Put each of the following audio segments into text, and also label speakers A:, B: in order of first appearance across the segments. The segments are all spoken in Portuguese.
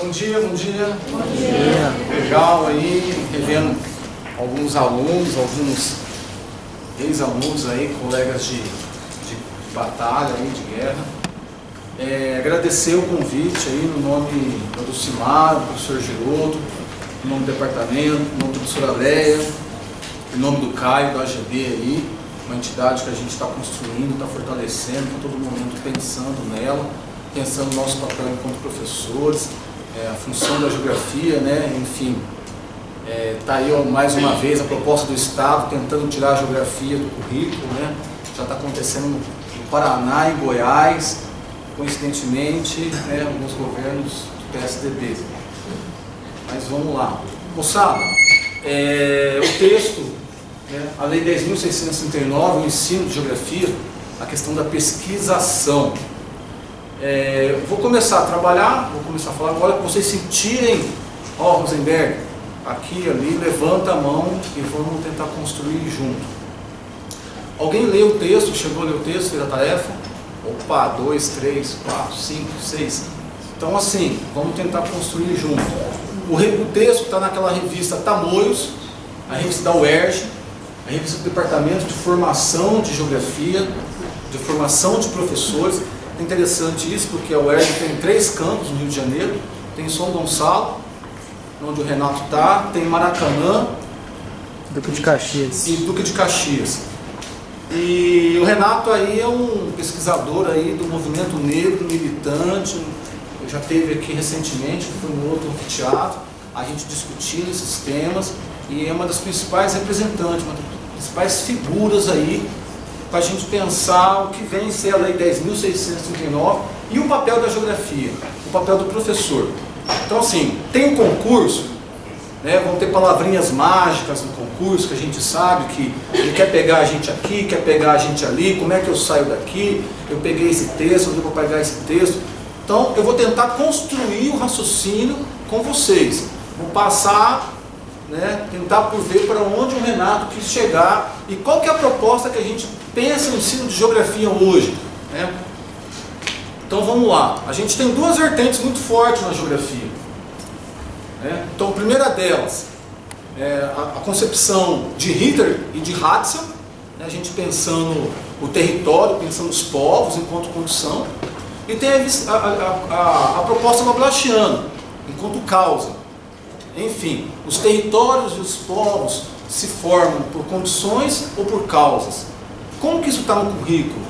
A: Bom dia, bom dia.
B: Bom dia.
A: Legal aí, revendo alguns alunos, alguns ex-alunos aí, colegas de batalha aí, de guerra. Agradecer o convite aí no nome do Simar, do professor Giroto, no nome do departamento, no nome da professora Leia, em nome do Caio, do AGB aí, uma entidade que a gente está construindo, está fortalecendo, está todo momento pensando nela, pensando no nosso papel enquanto professores, a função da geografia, né? Enfim, está aí ó, mais uma vez a proposta do Estado tentando tirar a geografia do currículo, né? Já está acontecendo no Paraná e Goiás, coincidentemente, né, alguns governos do PSDB. Mas vamos lá. Moçada, o texto, né, a Lei 10.639, o ensino de geografia, a questão da pesquisação. Vou começar a trabalhar, vou começar a falar agora, que vocês sentirem, ó, Rosenberg, aqui, ali, levanta a mão e vamos tentar construir junto. Alguém leu o texto, chegou a ler o texto, fez a tarefa? Opa, 2, 3, 4, 5, 6. Então assim, vamos tentar construir junto. O texto está naquela revista Tamoios, a revista da UERJ, a revista do Departamento de Formação de Geografia, de Formação de Professores. É interessante isso, porque a UERJ tem 3 campos no Rio de Janeiro, tem São Gonçalo, onde o Renato está, tem Maracanã,
B: Duque de Caxias.
A: E Duque de Caxias. E o Renato aí é um pesquisador aí do movimento negro, militante, já esteve aqui recentemente, foi no outro teatro, a gente discutindo esses temas, e é uma das principais representantes, uma das principais figuras aí, para a gente pensar o que vem ser a Lei 10.639 e o papel da geografia, o papel do professor. Então assim, tem um concurso, né, vão ter palavrinhas mágicas no concurso, que a gente sabe que ele quer pegar a gente aqui, quer pegar a gente ali, como é que eu saio daqui, eu peguei esse texto, eu vou pegar esse texto. Então eu vou tentar construir o raciocínio com vocês, vou passar, né, tentar por ver para onde o Renato quis chegar e qual que é a proposta que a gente pensa no ensino de geografia hoje, né? Então vamos lá, a gente tem 2 vertentes muito fortes na geografia. Então, a primeira delas é a concepção de Ritter e de Ratzel, né, a gente pensando o território, pensando os povos enquanto condição, e tem a proposta Noblachiana, enquanto causa. Enfim, os territórios e os povos se formam por condições ou por causas. Como que isso está no currículo?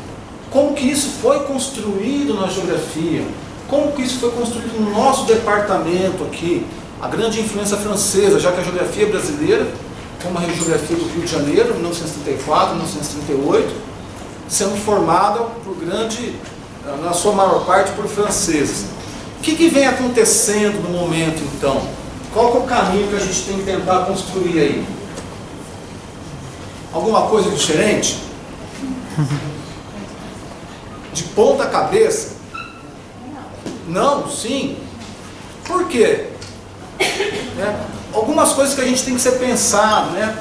A: Como que isso foi construído na geografia? Como que isso foi construído no nosso departamento aqui? A grande influência francesa, já que a geografia brasileira, como a geografia do Rio de Janeiro, 1934, 1938, sendo formada na sua maior parte, por franceses. O que vem acontecendo no momento, então? Qual que é o caminho que a gente tem que tentar construir aí? Alguma coisa diferente? De ponta cabeça? Não? Sim? Por quê? Algumas coisas que a gente tem que ser pensado, né?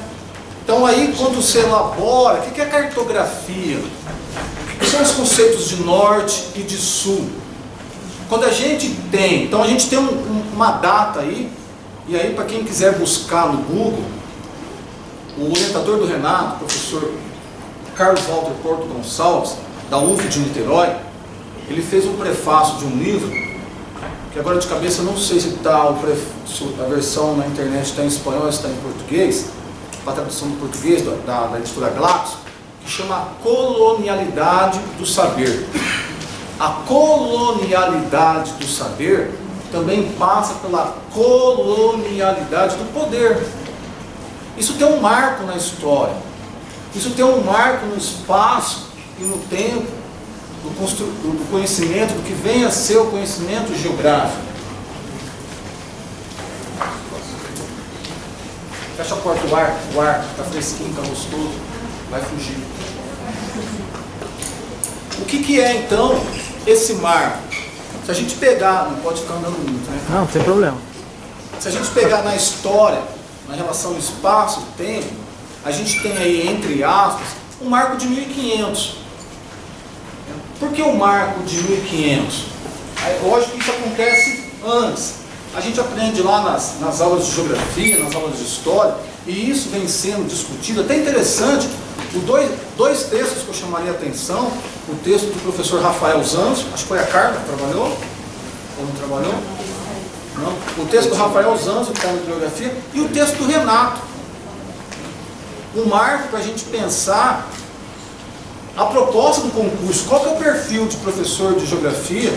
A: Então aí quando você elabora, o que é cartografia? O que são os conceitos de norte e de sul? Quando a gente tem, então a gente tem uma data aí, e aí para quem quiser buscar no Google, o orientador do Renato, o professor Carlos Walter Porto Gonçalves, da UF de Niterói, ele fez um prefácio de um livro, que agora de cabeça eu não sei se a versão na internet está em espanhol ou está em português, a tradução do português da editora Glaxo, que chama A Colonialidade do Saber. A colonialidade do saber também passa pela colonialidade do poder. Isso tem um marco na história, isso tem um marco no espaço e no tempo, do conhecimento, do que vem a ser o conhecimento geográfico. Fecha a porta, o ar está fresquinho, está gostoso, vai fugir. O que é então esse marco? Se a gente pegar, não pode ficar andando muito, né?
B: Não tem problema.
A: Se a gente pegar na história, na relação espaço e tempo, a gente tem aí, entre aspas, um marco de 1500. Por que o marco de 1500? Lógico que isso acontece antes, A gente aprende lá nas aulas de geografia, nas aulas de história, e isso vem sendo discutido, até interessante, dois textos que eu chamaria a atenção, o texto do professor Rafael Zanzo, acho que foi a Carla que trabalhou, ou não trabalhou? Não. O texto do Rafael Zanzo, que está na geografia, e o texto do Renato. Um marco para a gente pensar a proposta do concurso, qual que é o perfil de professor de geografia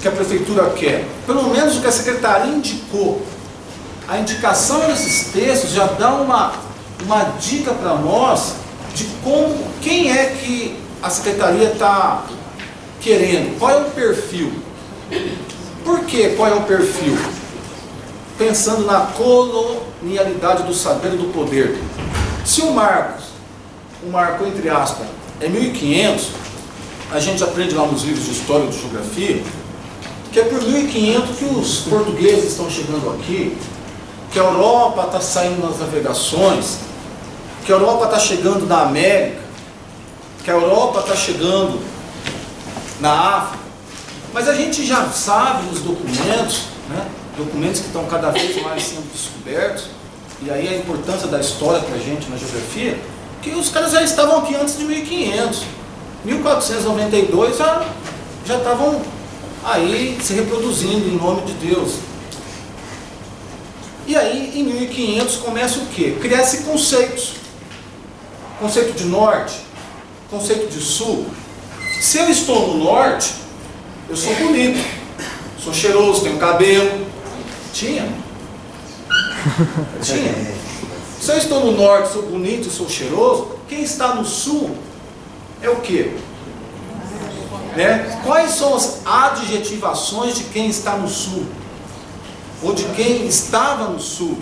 A: que a prefeitura quer, pelo menos o que a secretaria indicou. A indicação desses textos já dá uma dica para nós de quem é que a secretaria está querendo, qual é o perfil. Por que qual é o perfil? Pensando na colonialidade do saber e do poder. Se o marco entre aspas, é 1500, a gente aprende lá nos livros de história e de geografia, que é por 1500 que os portugueses estão chegando aqui, que a Europa está saindo nas navegações, que a Europa está chegando na América, que a Europa está chegando na África. Mas a gente já sabe nos documentos, né, documentos que estão cada vez mais sendo descobertos, e aí a importância da história para a gente na geografia, que os caras já estavam aqui antes de 1500. 1492 já estavam aí se reproduzindo em nome de Deus. E aí em 1500 começa o quê? Criar-se conceitos. Conceito de norte, conceito de sul. Se eu estou no norte, eu sou bonito, sou cheiroso, tenho cabelo. Tinha. Se eu estou no norte, sou bonito e sou cheiroso, quem está no sul é o quê? Né? Quais são as adjetivações de quem está no sul? Ou de quem estava no sul?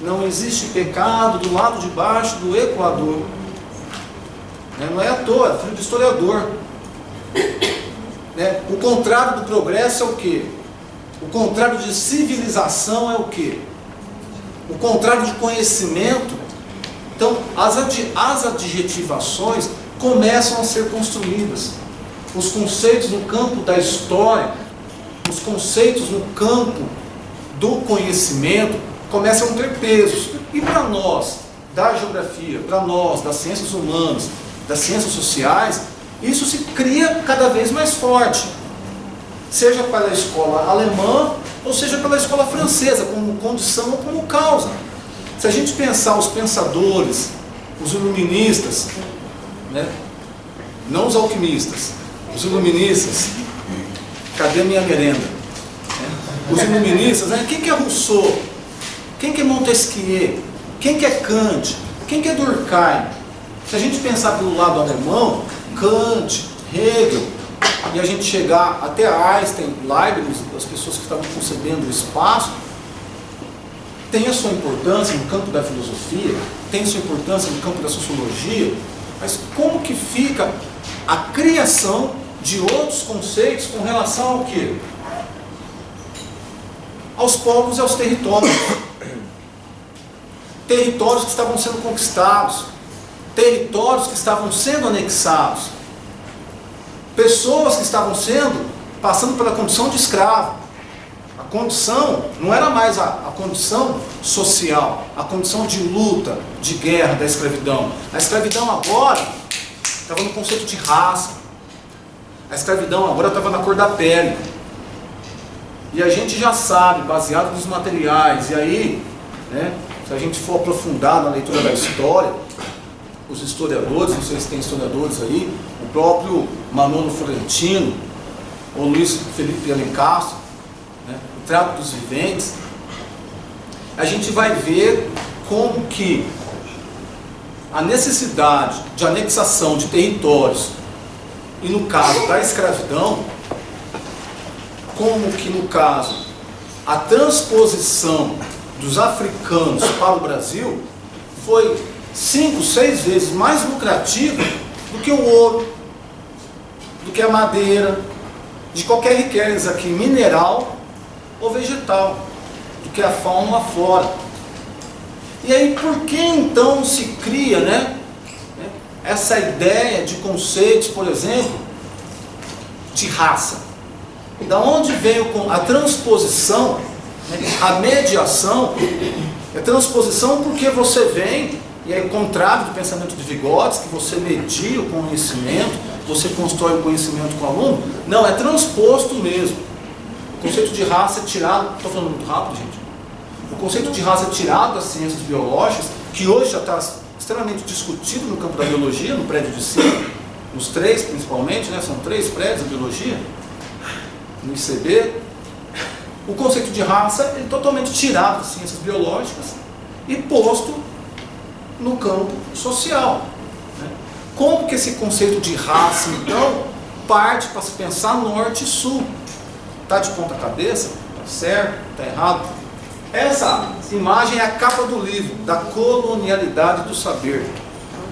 A: Não existe pecado do lado de baixo do Equador. Né? Não é à toa, é filho de historiador. Né? O contrário do progresso é o quê? O contrário de civilização é o quê? O contrário de conhecimento. Então, as adjetivações começam a ser construídas. Os conceitos no campo da história, os conceitos no campo do conhecimento começam a ter pesos. E para nós, da geografia, para nós, das ciências humanas, das ciências sociais, isso se cria cada vez mais forte. Seja pela escola alemã, ou seja pela escola francesa, como condição ou como causa. Se a gente pensar os pensadores, os iluministas, né? Não os alquimistas, os iluministas, cadê minha merenda? Os iluministas, né? Quem que é Rousseau? Quem que é Montesquieu? Quem que é Kant? Quem que é Durkheim? Se a gente pensar pelo lado alemão, Kant, Hegel, e a gente chegar até Einstein, Leibniz, as pessoas que estavam concebendo o espaço, tem a sua importância no campo da filosofia, tem a sua importância no campo da sociologia, mas como que fica a criação de outros conceitos com relação ao quê? Aos povos e aos territórios. Territórios que estavam sendo conquistados, territórios que estavam sendo anexados, pessoas que estavam passando pela condição de escravo. A condição não era mais a condição social, a condição de luta, de guerra da escravidão. A escravidão agora estava no conceito de raça. A escravidão agora estava na cor da pele. E a gente já sabe, baseado nos materiais, e aí, né, se a gente for aprofundar na leitura da história, os historiadores, não sei se tem historiadores aí, o próprio Manolo Florentino, ou Luiz Felipe Alencastro, né, o Trato dos Viventes, a gente vai ver como que a necessidade de anexação de territórios, e no caso da escravidão, como que no caso a transposição dos africanos para o Brasil foi 5, 6 vezes mais lucrativa do que o ouro, do que a madeira, de qualquer riqueza aqui, mineral ou vegetal, do que a fauna lá fora. E aí, por que então se cria, né, essa ideia de conceitos, por exemplo, de raça? Da onde veio a transposição, né? A mediação é transposição porque você vem, e é o contrário do pensamento de Vygotsky, que você media o conhecimento, você constrói o conhecimento com o aluno. Não, é transposto mesmo. O conceito de raça é tirado, estou falando muito rápido, gente. O conceito de raça é tirado das ciências biológicas, que hoje já está extremamente discutido no campo da biologia, no prédio de cima, nos 3 principalmente, né? São 3 prédios da biologia, no ICB. O conceito de raça é totalmente tirado das ciências biológicas e posto no campo social, né? Como que esse conceito de raça, então, parte para se pensar norte e sul? Está de ponta cabeça? Está certo? Está errado? Essa imagem é a capa do livro, da colonialidade do saber,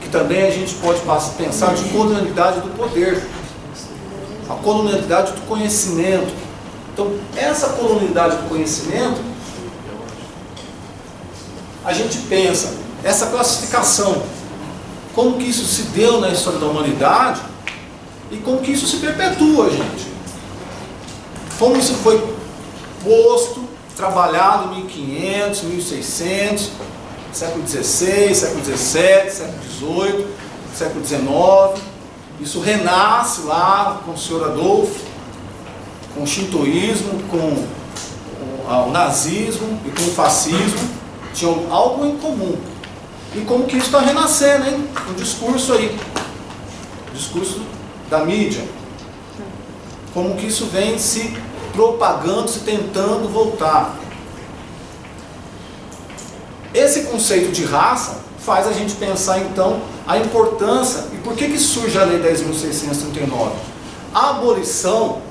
A: que também a gente pode pensar de colonialidade do poder, a colonialidade do conhecimento. Então, essa colonialidade do conhecimento, a gente pensa, essa classificação, como que isso se deu na história da humanidade e como que isso se perpetua, gente. Como isso foi posto, trabalhado em 1500, 1600, século XVI, século XVII, século XVIII, século XIX. Isso renasce lá com o senhor Adolfo, com o shintoísmo, com o nazismo e com o fascismo. Tinham algo em comum. E como que isso está renascendo, hein? Um discurso aí. O discurso da mídia. Como que isso vem se propagando, se tentando voltar. Esse conceito de raça faz a gente pensar então a importância e por que surge a Lei 10.639. A abolição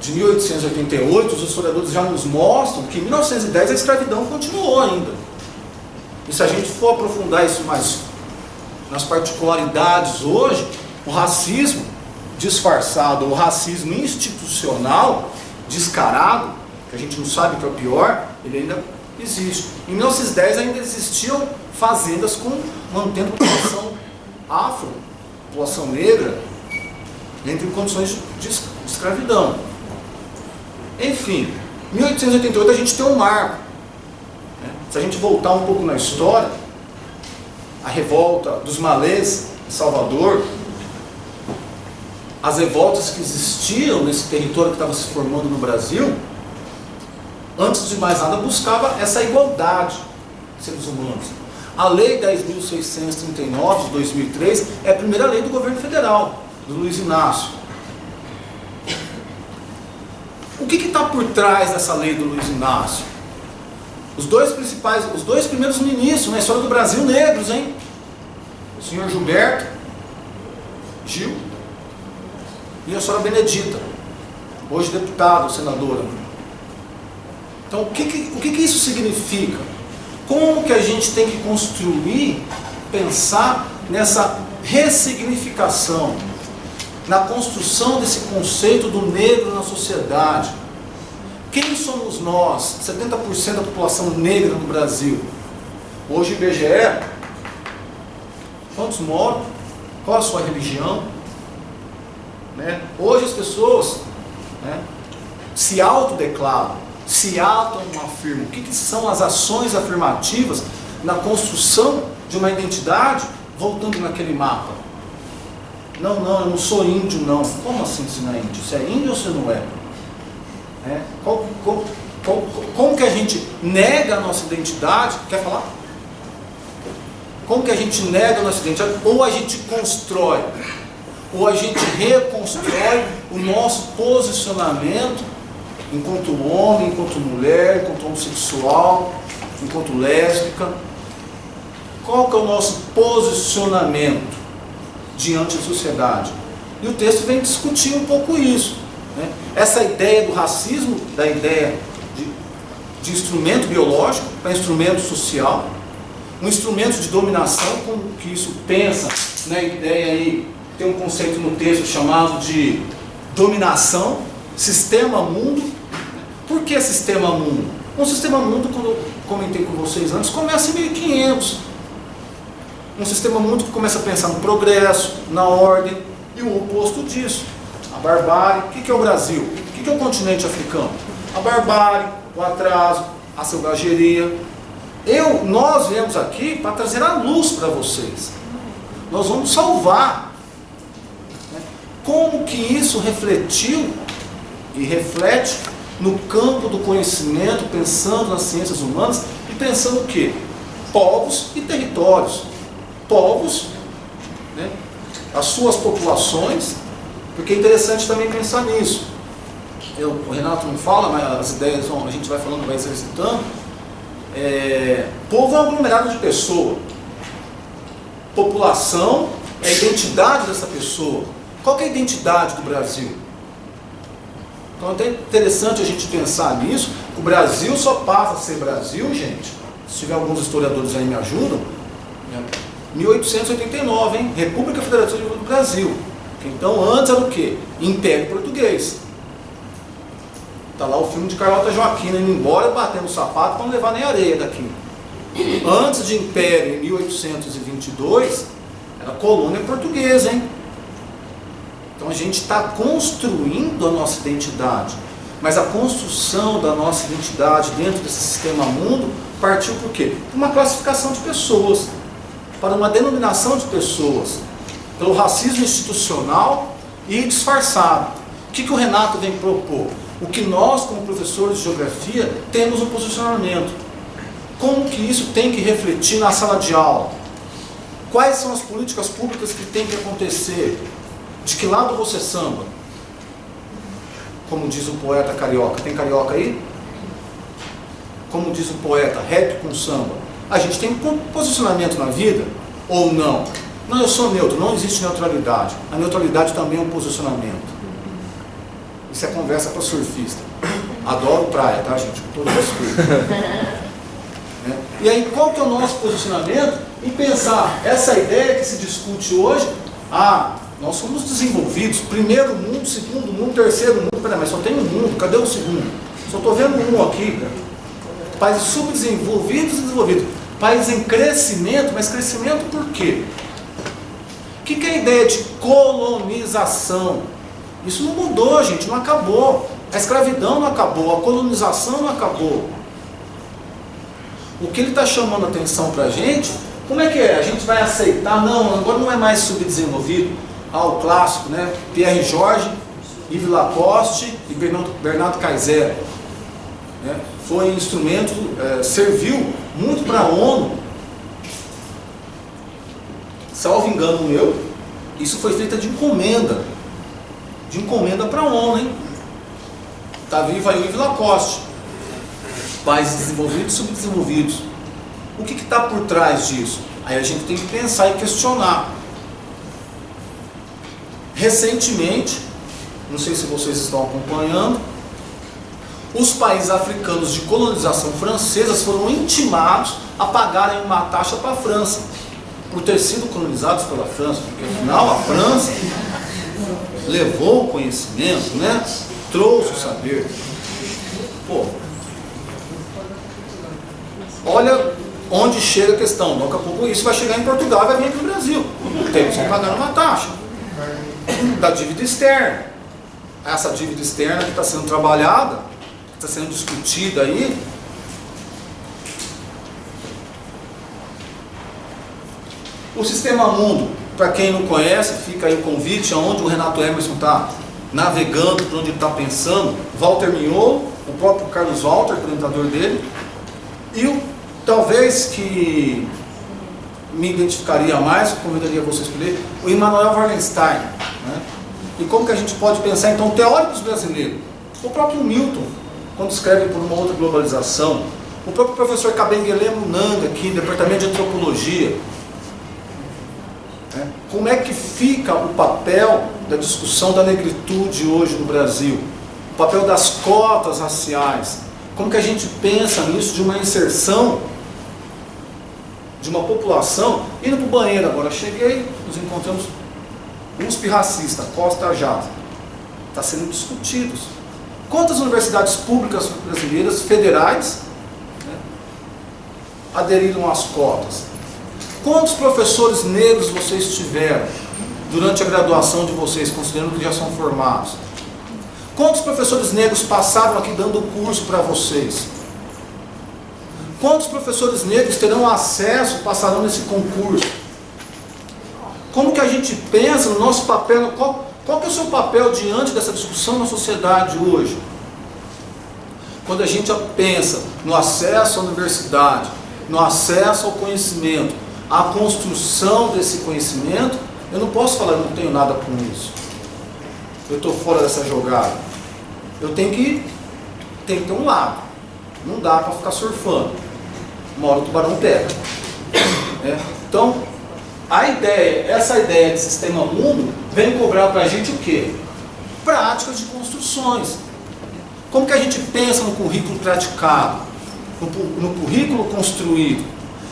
A: de 1888, os historiadores já nos mostram que em 1910 a escravidão continuou ainda. E se a gente for aprofundar isso mais nas particularidades hoje, o racismo disfarçado, o racismo institucional, descarado, que a gente não sabe o que é o pior, ele ainda existe. Em 1910 ainda existiam fazendas mantendo a população afro, população negra, entre condições de escravidão. Enfim, em 1888 a gente tem um marco. Se a gente voltar um pouco na história, a revolta dos malês em Salvador, as revoltas que existiam nesse território que estava se formando no Brasil, antes de mais nada buscava essa igualdade de seres humanos. A Lei 10.639 de 2003 é a primeira lei do governo federal, do Luiz Inácio. O que está por trás dessa lei do Luiz Inácio? Os dois primeiros ministros na história do Brasil negros, hein? O senhor Gilberto Gil e a senhora Benedita, hoje deputada, senadora. Então, o que isso significa? Como que a gente tem que construir, pensar nessa ressignificação, na construção desse conceito do negro na sociedade? Quem somos nós, 70% da população negra no Brasil? Hoje, IBGE, quantos moram? Qual a sua religião? Né? Hoje as pessoas, né, se autodeclaram, se autoafirmam. O que são as ações afirmativas na construção de uma identidade, voltando naquele mapa? Não, eu não sou índio, não. Como assim você não é índio? Você é índio ou você não é? Como que a gente nega a nossa identidade? Quer falar? Como que a gente nega a nossa identidade? Ou a gente constrói, ou a gente reconstrói o nosso posicionamento enquanto homem, enquanto mulher, enquanto homossexual, enquanto lésbica. Qual que é o nosso posicionamento diante da sociedade? E o texto vem discutir um pouco isso, né? Essa ideia do racismo, da ideia de instrumento biológico para instrumento social, um instrumento de dominação, como que isso pensa, né? A ideia aí, tem um conceito no texto chamado de dominação, sistema mundo. Por que sistema mundo? Um sistema mundo, como eu comentei com vocês antes, começa em 1500. Um sistema mundo que começa a pensar no progresso, na ordem, e o oposto disso, a barbárie. O que é o Brasil? O que que é o continente africano? A barbárie, o atraso, a selvageria. Nós viemos aqui para trazer a luz para vocês. Nós vamos salvar. Como que isso refletiu e reflete no campo do conhecimento, pensando nas ciências humanas e pensando o quê? Povos e territórios. Povos, né? As suas populações, porque é interessante também pensar nisso. O Renato não fala, mas as ideias a gente vai falando, vai exercitando. Povo é um aglomerado de pessoa. População é a identidade dessa pessoa. Qual que é a identidade do Brasil? Então é até interessante a gente pensar nisso. O Brasil só passa a ser Brasil, gente, se tiver alguns historiadores aí me ajudam, 1889, hein? República Federativa do Brasil. Então antes era o quê? Império Português. Está lá o filme de Carlota Joaquina indo embora, batendo o sapato para não levar nem areia daqui. Antes de Império, em 1822, era colônia portuguesa, hein? Então a gente está construindo a nossa identidade. Mas a construção da nossa identidade dentro desse sistema mundo partiu por quê? Por uma classificação de pessoas, para uma denominação de pessoas, pelo racismo institucional e disfarçado. O que o Renato vem propor? O que nós, como professores de geografia, temos um posicionamento. Como que isso tem que refletir na sala de aula? Quais são as políticas públicas que tem que acontecer? De que lado você samba? Como diz o poeta carioca. Tem carioca aí? Como diz o poeta, rap com samba. A gente tem um posicionamento na vida ou não? Não, eu sou neutro, não existe neutralidade. A neutralidade também é um posicionamento. Isso é conversa para surfista. Adoro praia, tá, gente? Com todo respeito. E aí, qual que é o nosso posicionamento? Em pensar, essa ideia que se discute hoje, nós somos desenvolvidos, primeiro mundo, segundo mundo, terceiro mundo. Peraí, mas só tem um mundo, cadê o segundo? Só estou vendo um aqui, cara. Países subdesenvolvidos e desenvolvidos. Países em crescimento, mas crescimento por quê? O que é a ideia de colonização? Isso não mudou, gente, não acabou. A escravidão não acabou, a colonização não acabou. O que ele está chamando a atenção para a gente, como é que é? A gente vai aceitar, não, agora não é mais subdesenvolvido. O clássico, né? Pierre Jorge, Yves Lacoste e Bernardo Kaiser. Né? Foi instrumento, serviu muito para a ONU. Salvo engano meu, isso foi feita de encomenda. De encomenda para a ONU, hein? Está vivo aí o Yves Lacoste. Países desenvolvidos e subdesenvolvidos. O que está por trás disso? Aí a gente tem que pensar e questionar. Recentemente, não sei se vocês estão acompanhando, os países africanos de colonização francesa foram intimados a pagarem uma taxa para a França, por ter sido colonizados pela França, porque afinal a França levou o conhecimento, né? Trouxe o saber. Olha onde chega a questão. Daqui a pouco isso vai chegar em Portugal e vai vir aqui no Brasil. Temos que pagar uma taxa da dívida externa. Essa dívida externa que está sendo trabalhada, que está sendo discutida aí, o Sistema Mundo, para quem não conhece, fica aí o convite, aonde o Renato Emerson está navegando, para onde ele está pensando, Walter Mignolo, o próprio Carlos Walter, orientador dele, e talvez que me identificaria mais, convidaria você a escolher, o Immanuel Wallenstein. Né? E como que a gente pode pensar, então, teóricos brasileiros? O próprio Milton, quando escreve por uma outra globalização, o próprio professor Kabengele Munanga, aqui, Departamento de Antropologia. Né? Como é que fica o papel da discussão da negritude hoje no Brasil? O papel das cotas raciais? Como que a gente pensa nisso de uma inserção de uma população? Indo para o banheiro agora, cheguei, nos encontramos USP racista, Costa Jata. Está sendo discutido. Quantas universidades públicas brasileiras, federais, né, aderiram às cotas? Quantos professores negros vocês tiveram durante a graduação de vocês, considerando que já são formados? Quantos professores negros passaram aqui dando curso para vocês? Quantos professores negros terão acesso, passarão nesse concurso? Como que a gente pensa no nosso papel, qual que é o seu papel diante dessa discussão na sociedade hoje? Quando a gente pensa no acesso à universidade, no acesso ao conhecimento, a construção desse conhecimento, eu não posso falar, eu não tenho nada com isso. Eu estou fora dessa jogada. Eu tenho que ter um lado. Não dá para ficar surfando. Uma hora o tubarão pega. Então, essa ideia de sistema mundo vem cobrar para a gente o quê? Práticas de construções. Como que a gente pensa no currículo praticado? No currículo construído?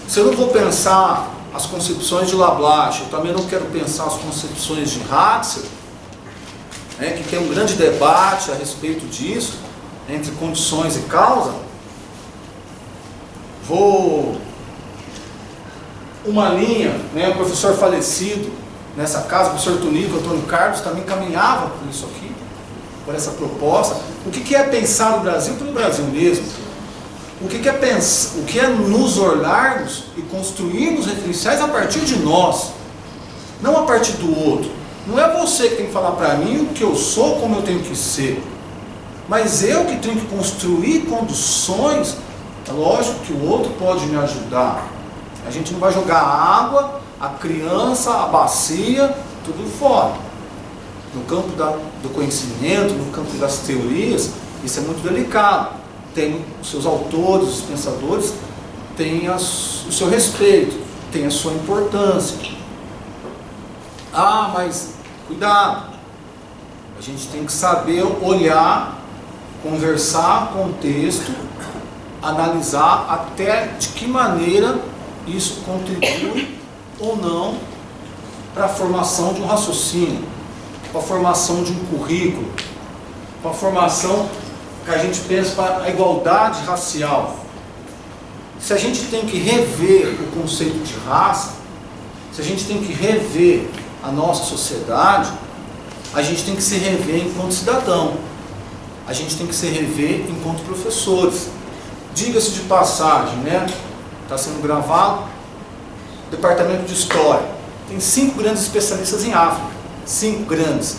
A: Se eu não vou pensar as concepções de Lablache, eu também não quero pensar as concepções de Ratzel, que tem um grande debate a respeito disso, entre condições e causa. Uma linha, o professor falecido nessa casa, o professor Tunico, Antônio Carlos, também caminhava por isso aqui, por essa proposta. O que é pensar o Brasil pelo Brasil mesmo? O que é nos olharmos e construirmos referenciais a partir de nós, não a partir do outro. Não é você que tem que falar para mim o que eu sou, como eu tenho que ser, mas eu que tenho que construir condições. É lógico que o outro pode me ajudar. A gente não vai jogar a água, a criança, a bacia, tudo fora. No campo do conhecimento, no campo das teorias, isso é muito delicado. Tem os seus autores, os pensadores, tem o seu respeito, tem a sua importância. Mas cuidado, a gente tem que saber olhar, conversar com o texto, analisar até de que maneira isso contribui ou não para a formação de um raciocínio, para a formação de um currículo, para a formação que a gente pensa para a igualdade racial. Se a gente tem que rever o conceito de raça, se a gente tem que rever a nossa sociedade, a gente tem que se rever enquanto cidadão, a gente tem que se rever enquanto professores. Diga-se de passagem, está sendo gravado, Departamento de História, tem 5 grandes especialistas em África, 5 grandes.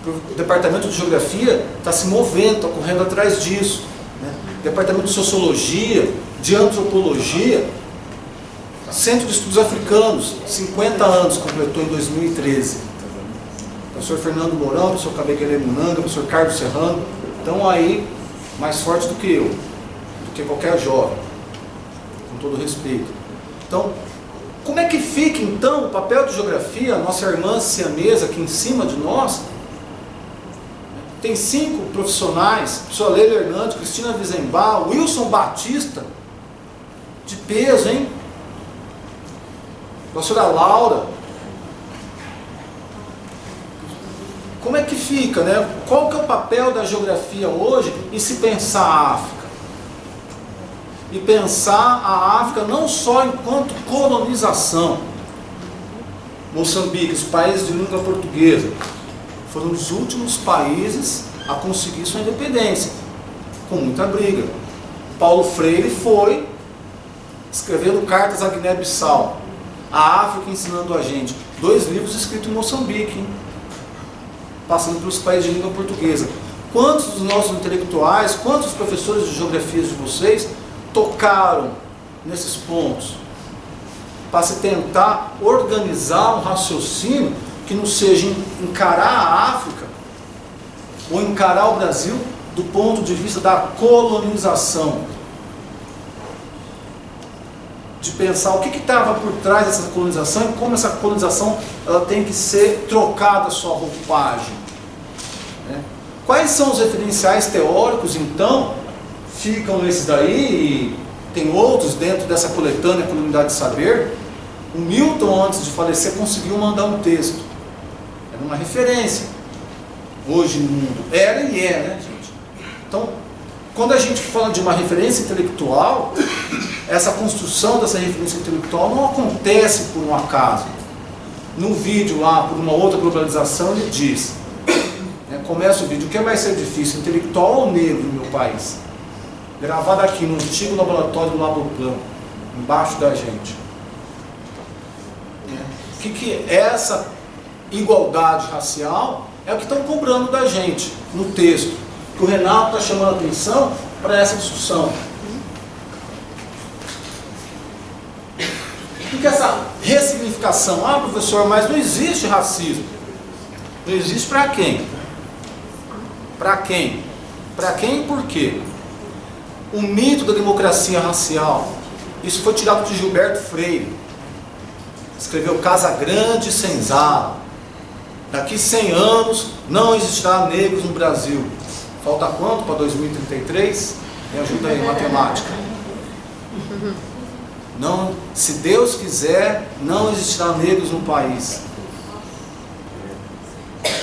A: O Departamento de Geografia está se movendo, está correndo atrás disso. Departamento de Sociologia, de Antropologia, Centro de Estudos Africanos, 50 anos, completou em 2013. Professor Fernando Mourão, professor Kabengele Munanga, professor Carlos Serrano, estão aí mais fortes do que eu, do que qualquer jovem, com todo respeito. Então, como é que fica então o papel de geografia, a nossa irmã siamesa aqui em cima de nós? Tem 5 profissionais, professora Leila Hernandes, Cristina Wiesenbach, Wilson Batista, de peso, hein? Professora Laura. Como é que fica, Qual que é o papel da geografia hoje em se pensar a África? E pensar a África não só enquanto colonização. Moçambique, os países de língua portuguesa, foram os últimos países a conseguir sua independência, com muita briga. Paulo Freire foi escrevendo cartas a Guiné-Bissau, a África ensinando a gente. 2 livros escritos em Moçambique, passando pelos países de língua portuguesa. Quantos dos nossos intelectuais, quantos professores de geografia de vocês tocaram nesses pontos? Para se tentar organizar um raciocínio que não seja encarar a África ou encarar o Brasil do ponto de vista da colonização. De pensar o que estava por trás dessa colonização e como essa colonização ela tem que ser trocada a sua roupagem. Quais são os referenciais teóricos, então? Ficam nesses daí, e tem outros dentro dessa coletânea Comunidade de Saber. O Milton, antes de falecer, conseguiu mandar um texto. Era uma referência hoje no mundo. Era e é, gente? Então, quando a gente fala de uma referência intelectual, essa construção dessa referência intelectual não acontece por um acaso. No vídeo lá, por uma outra globalização, ele diz: começa o vídeo, o que é mais ser difícil, intelectual ou negro no meu país? Gravado aqui no antigo laboratório do Laboplan, embaixo da gente. O que é essa igualdade racial? É o que estão cobrando da gente no texto. Que o Renato está chamando a atenção para essa discussão. O que é essa ressignificação? Ah, professor, mas não existe racismo. Não existe para quem? Para quem? Para quem e por quê? O mito da democracia racial, isso foi tirado de Gilberto Freire. Escreveu Casa Grande e Senzala. Daqui 100 anos não existirá negros no Brasil. Falta quanto para 2033? Me ajuda aí, matemática. Não, se Deus quiser, não existirá negros no país.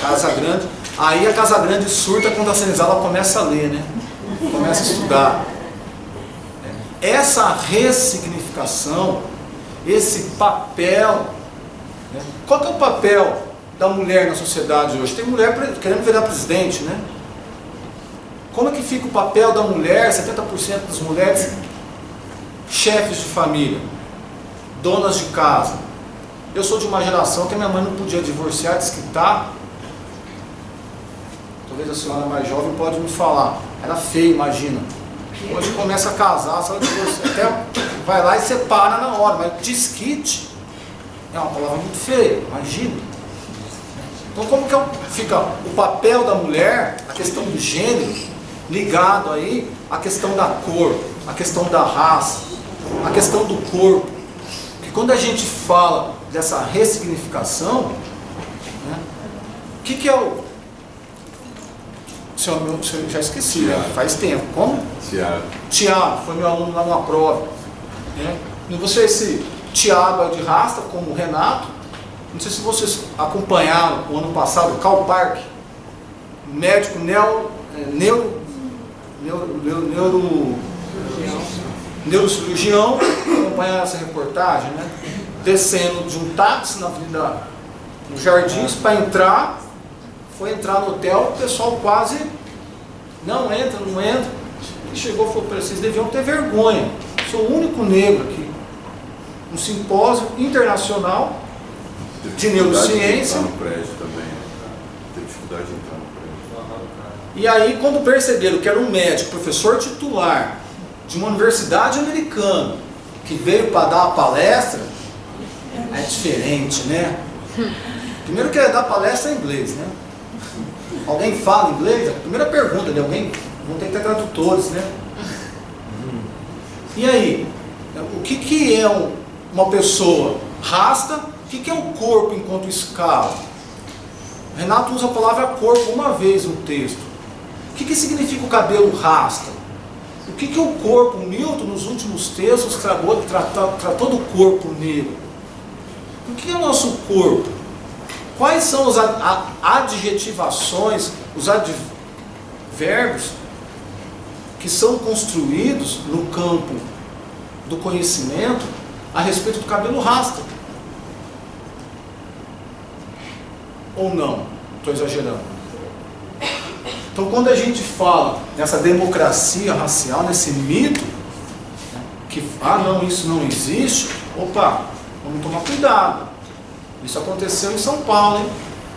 A: Casa Grande. Aí a Casa Grande surta quando a Senzala começa a ler, né? Começa a estudar. Essa ressignificação, esse papel, né? Qual que é o papel da mulher na sociedade hoje? Tem mulher querendo virar presidente, né? Como é que fica o papel da mulher, 70% das mulheres, chefes de família, donas de casa? Eu sou de uma geração que a minha mãe não podia divorciar, desquitar. Talvez a senhora mais jovem pode me falar. Era feio, imagina. Hoje começa a casar, só até vai lá e separa na hora, mas desquite é uma palavra muito feia, imagina. Então como que fica o papel da mulher, a questão do gênero, ligado aí à questão da cor, à questão da raça, à questão do corpo? Porque quando a gente fala dessa ressignificação, né, o que é o... Senhor, já esqueci, né? Faz tempo. Como? Tiago, foi meu aluno lá numa prova. Né? E você, esse Tiago é de rasta, como o Renato. Não sei se vocês acompanharam o ano passado, Karl Park, médico neurocirurgião, acompanharam essa reportagem, né? Descendo de um táxi na Avenida nos Jardins para entrar. Foi entrar no hotel, o pessoal quase não entra. E chegou e falou para eles: vocês deviam ter vergonha. Sou o único negro aqui. Um simpósio internacional de neurociência.
C: No prédio também. Teve dificuldade de entrar no prédio.
A: E aí, quando perceberam que era um médico, professor titular de uma universidade americana, que veio para dar a palestra, é diferente, né? Primeiro que dar palestra em inglês, né? Alguém fala inglês? A primeira pergunta de alguém, vão ter que ter tradutores, né? E aí, o que é uma pessoa rasta? O que é o corpo enquanto escala? O Renato usa a palavra corpo uma vez no texto. O que significa o cabelo rasta? O que o corpo? O Milton, nos últimos textos, tratou do corpo negro. O que é o nosso corpo? Quais são as adjetivações, os advérbios que são construídos no campo do conhecimento a respeito do cabelo rasta? Ou não? Estou exagerando. Então, quando a gente fala nessa democracia racial, nesse mito, que, não, isso não existe, opa, vamos tomar cuidado. Isso aconteceu em São Paulo, hein?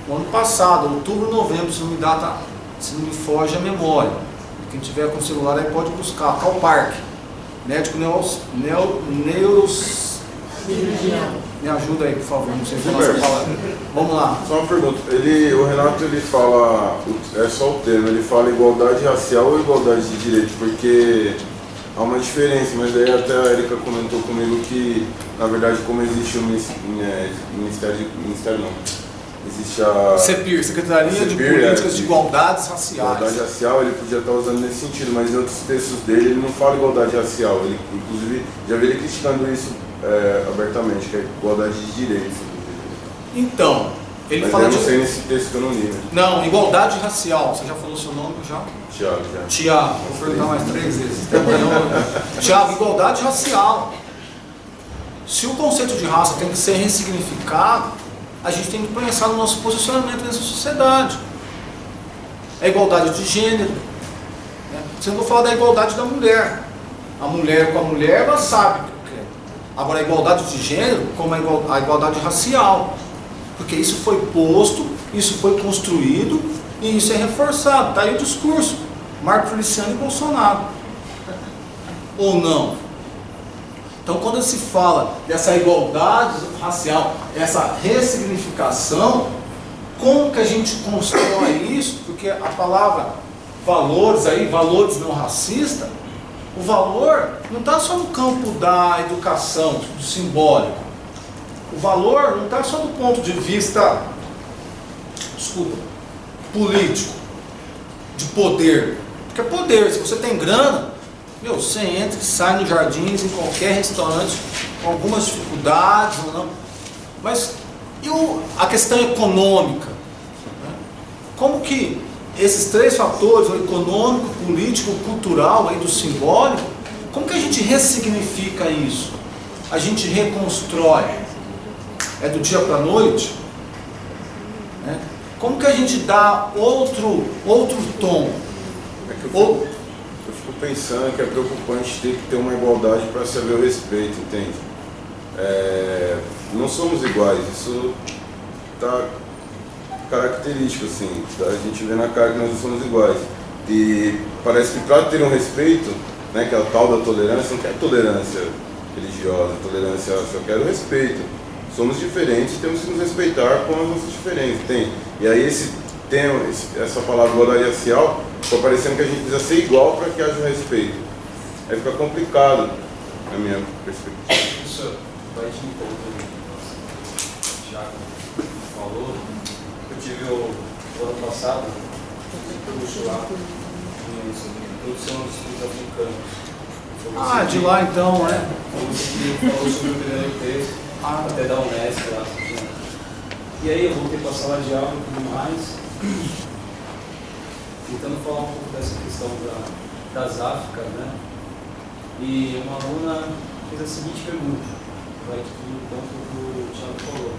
A: No ano passado, outubro, novembro, se não me foge a memória. Quem tiver com o celular aí pode buscar. Karl Park, médico neurocirurgião. Me ajuda aí, por favor, não sei se você fala. Vamos lá.
C: Só uma pergunta. O Renato, ele fala, é só o termo, ele fala igualdade racial ou igualdade de direito? Porque há uma diferença, mas daí até a Erika comentou comigo que, na verdade, como existe o Ministério não, existe a...
A: CEPIR, Secretaria de Políticas de Igualdades Raciais.
C: Igualdade racial, ele podia estar usando nesse sentido, mas em outros textos dele, ele não fala igualdade racial. Ele, inclusive, já vi ele criticando isso abertamente, que é igualdade de direitos.
A: Então, ele
C: mas
A: fala
C: eu não sei nesse texto que eu não li, né?
A: Não, igualdade racial. Você já falou seu nome já?
C: Tiago, já.
A: Tiago, vou perguntar mais 3 vezes. Tiago, igualdade racial. Se o conceito de raça tem que ser ressignificado, a gente tem que pensar no nosso posicionamento nessa sociedade. a igualdade de gênero. Né? Se eu vou falar da igualdade da mulher, a mulher com a mulher, ela sabe o que é. Agora, a igualdade de gênero, como a igualdade racial, porque isso foi posto, isso foi construído e isso é reforçado. Está aí o discurso, Marco Feliciano e Bolsonaro. Ou não? Então, quando se fala dessa igualdade racial, essa ressignificação, como que a gente constrói isso? Porque a palavra valores aí, valores não racistas, o valor não está só no campo da educação, do simbólico. O valor não está só do ponto de vista, político, de poder. Porque poder, se você tem grana, você entra e sai nos jardins, em qualquer restaurante, com algumas dificuldades ou não. Mas e a questão econômica? Né? Como que esses três fatores, o econômico, político, cultural, aí do simbólico, como que a gente ressignifica isso? A gente reconstrói? É do dia para a noite? Né? Como que a gente dá outro tom?
C: Eu fico pensando que é preocupante ter que ter uma igualdade para se haver o respeito, entende? Não somos iguais, isso está característico, assim, a gente vê na cara que nós não somos iguais. E parece que para ter um respeito, né, que é o tal da tolerância, não quer tolerância religiosa, tolerância, só quero respeito. Somos diferentes, temos que nos respeitar com as nossas diferenças, entende? E aí essa palavra igualdade racial, está parecendo que a gente precisa ser igual para que haja um respeito. Aí fica complicado, na minha perspectiva.
D: Isso vai de encontro ao que o Thiago falou. Eu tive o ano passado um curso lá em produção dos estudos africanos.
A: De lá então, né?
D: Falou sobre o primeiro texto, até da Unesco lá. E aí eu voltei para a sala de aula e tudo mais, tentando falar um pouco dessa questão das Áfricas, né? E uma aluna fez a seguinte pergunta, vai no ponto que o Thiago falou.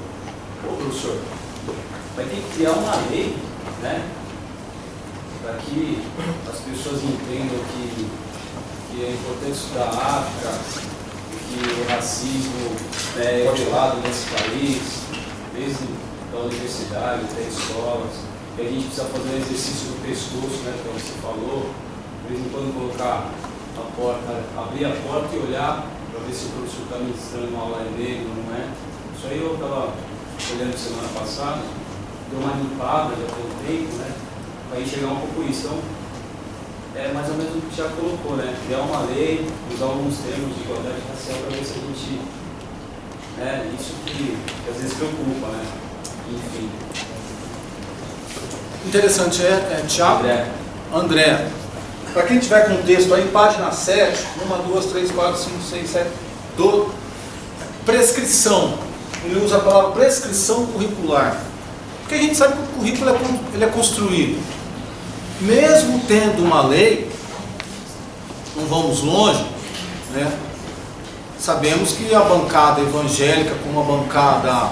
D: Professor, vai ter que criar uma lei, né? Para que as pessoas entendam que é importante estudar a África, que o racismo é elevado nesse país, desde a universidade até escolas, que a gente precisa fazer um exercício do pescoço, né, como você falou, de vez em quando colocar a porta, abrir a porta e olhar para ver se o professor está ministrando uma aula é negro, não é? Isso aí eu estava olhando semana passada, deu uma limpada, já tem um tempo, né, para enxergar um pouco isso. Então, é mais ou menos o que já colocou, né? Criar uma lei, usar alguns termos de igualdade racial para ver se a gente. Isso que às vezes preocupa, né? Enfim.
A: Interessante, Thiago? André. Para quem tiver com o texto aí, página 7, 1, 2, 3, 4, 5, 6, 7, prescrição. Ele usa a palavra prescrição curricular. Porque a gente sabe que o currículo ele é construído. Mesmo tendo uma lei, não vamos longe, né? Sabemos que a bancada evangélica, como a bancada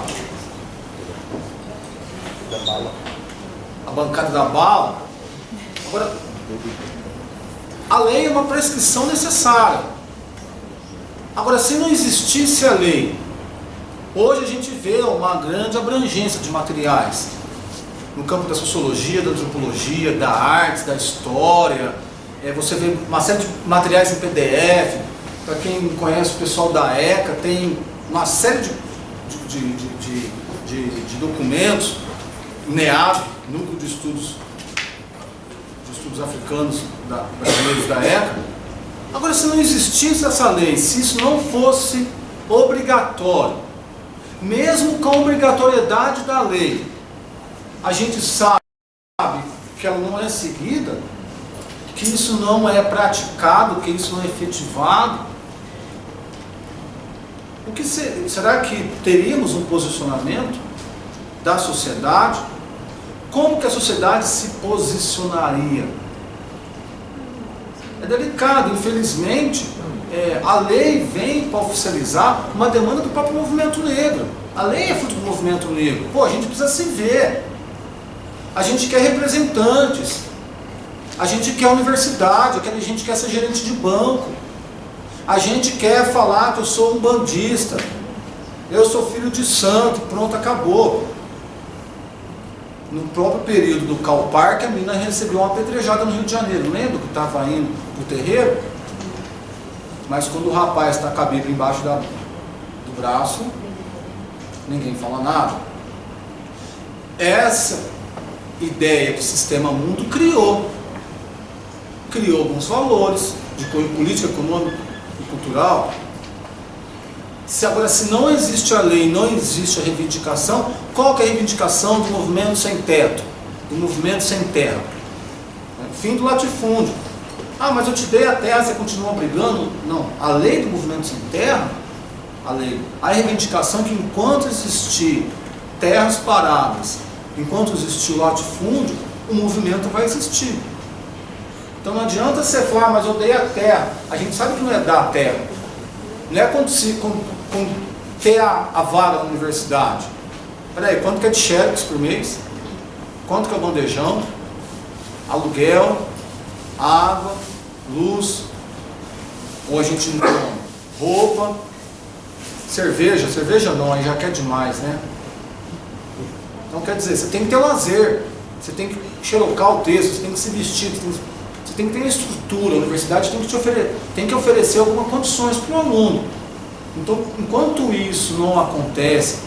A: da bala, agora, a lei é uma prescrição necessária. Agora, se não existisse a lei, hoje a gente vê uma grande abrangência de materiais no campo da sociologia, da antropologia, da arte, da história. Você vê uma série de materiais em PDF. Para quem conhece o pessoal da ECA, tem uma série de documentos, NEAB, Núcleo de Estudos Africanos Brasileiros da ECA. Agora, se não existisse essa lei, se isso não fosse obrigatório, mesmo com a obrigatoriedade da lei, a gente sabe que ela não é seguida, que isso não é praticado, que isso não é efetivado. Será que teríamos um posicionamento da sociedade? Como que a sociedade se posicionaria? É delicado, infelizmente, a lei vem para oficializar uma demanda do próprio movimento negro. A lei é fruto do movimento negro. A gente precisa se ver. A gente quer representantes. A gente quer universidade, a gente quer ser gerente de banco. A gente quer falar que eu sou um bandista. Eu sou filho de santo, pronto, acabou. No próprio período do Cal Park, a menina recebeu uma apedrejada no Rio de Janeiro. Lembra que estava indo para o terreiro? Mas quando o rapaz está com a Bíblia embaixo do braço, ninguém fala nada. Essa ideia que o sistema mundo criou alguns valores de cunho político, econômico e cultural. Se não existe a lei, não existe a reivindicação, qual que é a reivindicação do movimento sem teto, do movimento sem terra? Fim do latifúndio. Ah, mas eu te dei a terra, você continua brigando? Não, a lei do movimento sem terra, a reivindicação que enquanto existir terras paradas, enquanto existir o latifúndio, o movimento vai existir. Então não adianta você falar, mas eu dei a terra. A gente sabe que não é dar a terra. Não é ter a vaga na universidade. Peraí, quanto que é de xerox por mês? Quanto que é o bandejão? Aluguel, água, luz, ou a gente não tem roupa, cerveja não, aí já quer demais, né? Então quer dizer, você tem que ter lazer, você tem que xerocar o texto, você tem que se vestir, você tem que ter estrutura, a universidade tem que oferecer algumas condições para o aluno. Então, enquanto isso não acontece,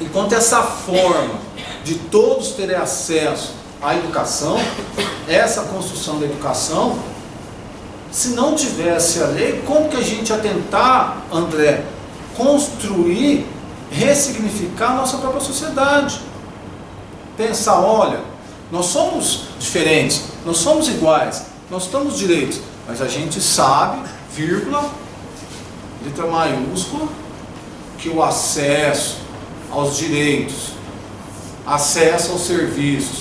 A: enquanto essa forma de todos terem acesso à educação, essa construção da educação, se não tivesse a lei, como que a gente ia tentar, André, construir, ressignificar a nossa própria sociedade? Pensar, olha, nós somos diferentes, nós somos iguais, nós temos direitos, mas a gente sabe, vírgula, letra maiúscula, que o acesso aos direitos, acesso aos serviços,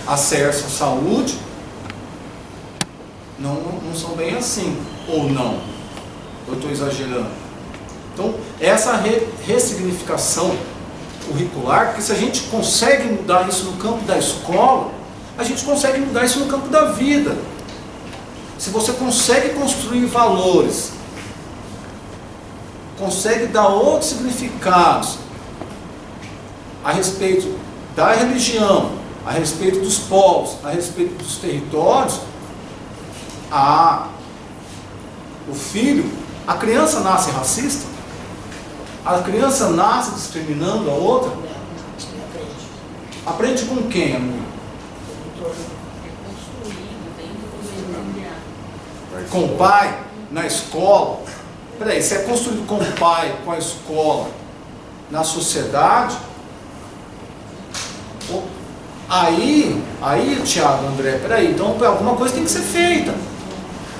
A: acesso à saúde, não são bem assim, ou não? Eu estou exagerando. Então, essa ressignificação curricular, porque se a gente consegue mudar isso no campo da escola, a gente consegue mudar isso no campo da vida. Se você consegue construir valores, consegue dar outros significados a respeito da religião, a respeito dos povos, a respeito dos territórios, o filho, a criança nasce racista? A criança nasce discriminando a outra? Aprende com quem, amigo? Com o pai? Na escola? Peraí, se é construído com o pai, com a escola, na sociedade, aí, Tiago, André, peraí, então alguma coisa tem que ser feita.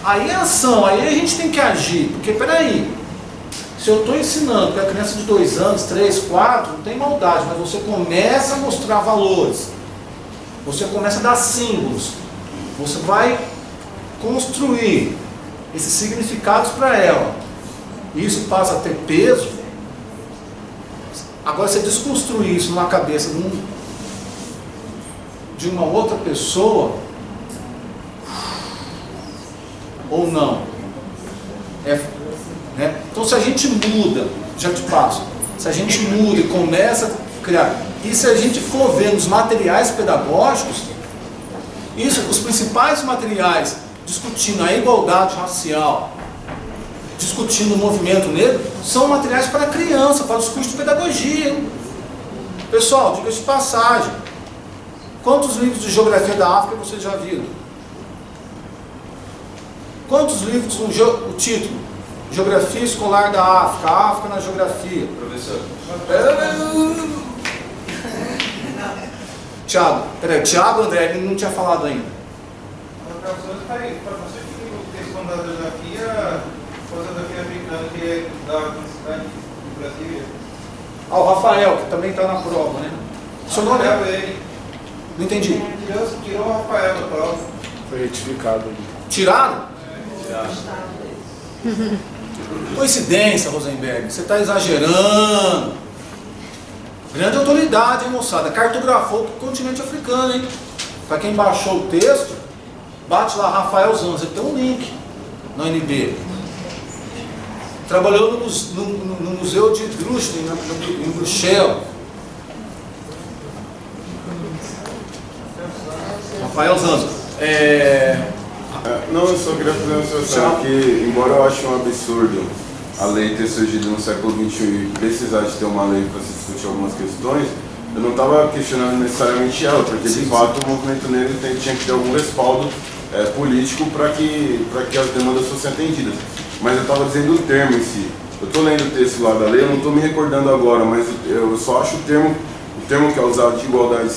A: Aí é ação, aí a gente tem que agir, porque peraí, se eu estou ensinando para a criança de 2 anos, 3, 4, não tem maldade, mas você começa a mostrar valores, você começa a dar símbolos, você vai construir esses significados para ela, e isso passa a ter peso. Agora, você desconstruir isso na cabeça de uma outra pessoa, ou não, né? Então, se a gente muda, já te passo, se a gente muda e começa a criar, e se a gente for ver nos materiais pedagógicos, os principais materiais discutindo a igualdade racial, discutindo o movimento negro, são materiais para criança, para os cursos de pedagogia, hein? Pessoal, diga de passagem, quantos livros de geografia da África vocês já viram? Quantos livros, o título? Geografia escolar da África, a África na geografia.
D: Professor.
A: Tiago, André, ele não tinha falado ainda.
E: Para você que questão da geografia, geografia africana, que é da Universidade do Brasil.
A: O Rafael, que também está na prova, né? Seu nome é?
E: Ele.
A: Não entendi.
E: Tirou o Rafael da prova.
C: Foi retificado ali.
A: Tiraram? Coincidência, Rosenberg, você está exagerando. Grande autoridade, hein, moçada? Cartografou o continente africano, hein? Para quem baixou o texto, bate lá Rafael Zanza, tem um link no NB. Trabalhou no Museu de Drushlin, em Bruxelas. Rafael Zanza.
C: Não, eu só queria fazer uma observação que, embora eu ache um absurdo a lei ter surgido no século XXI e precisar de ter uma lei para se discutir algumas questões, eu não estava questionando necessariamente ela, porque de fato o movimento negro tinha que ter algum respaldo político para que as demandas fossem atendidas. Mas eu estava dizendo o termo em si. Eu estou lendo o texto lá da lei, eu não estou me recordando agora, mas eu só acho o termo que é usado de igualdade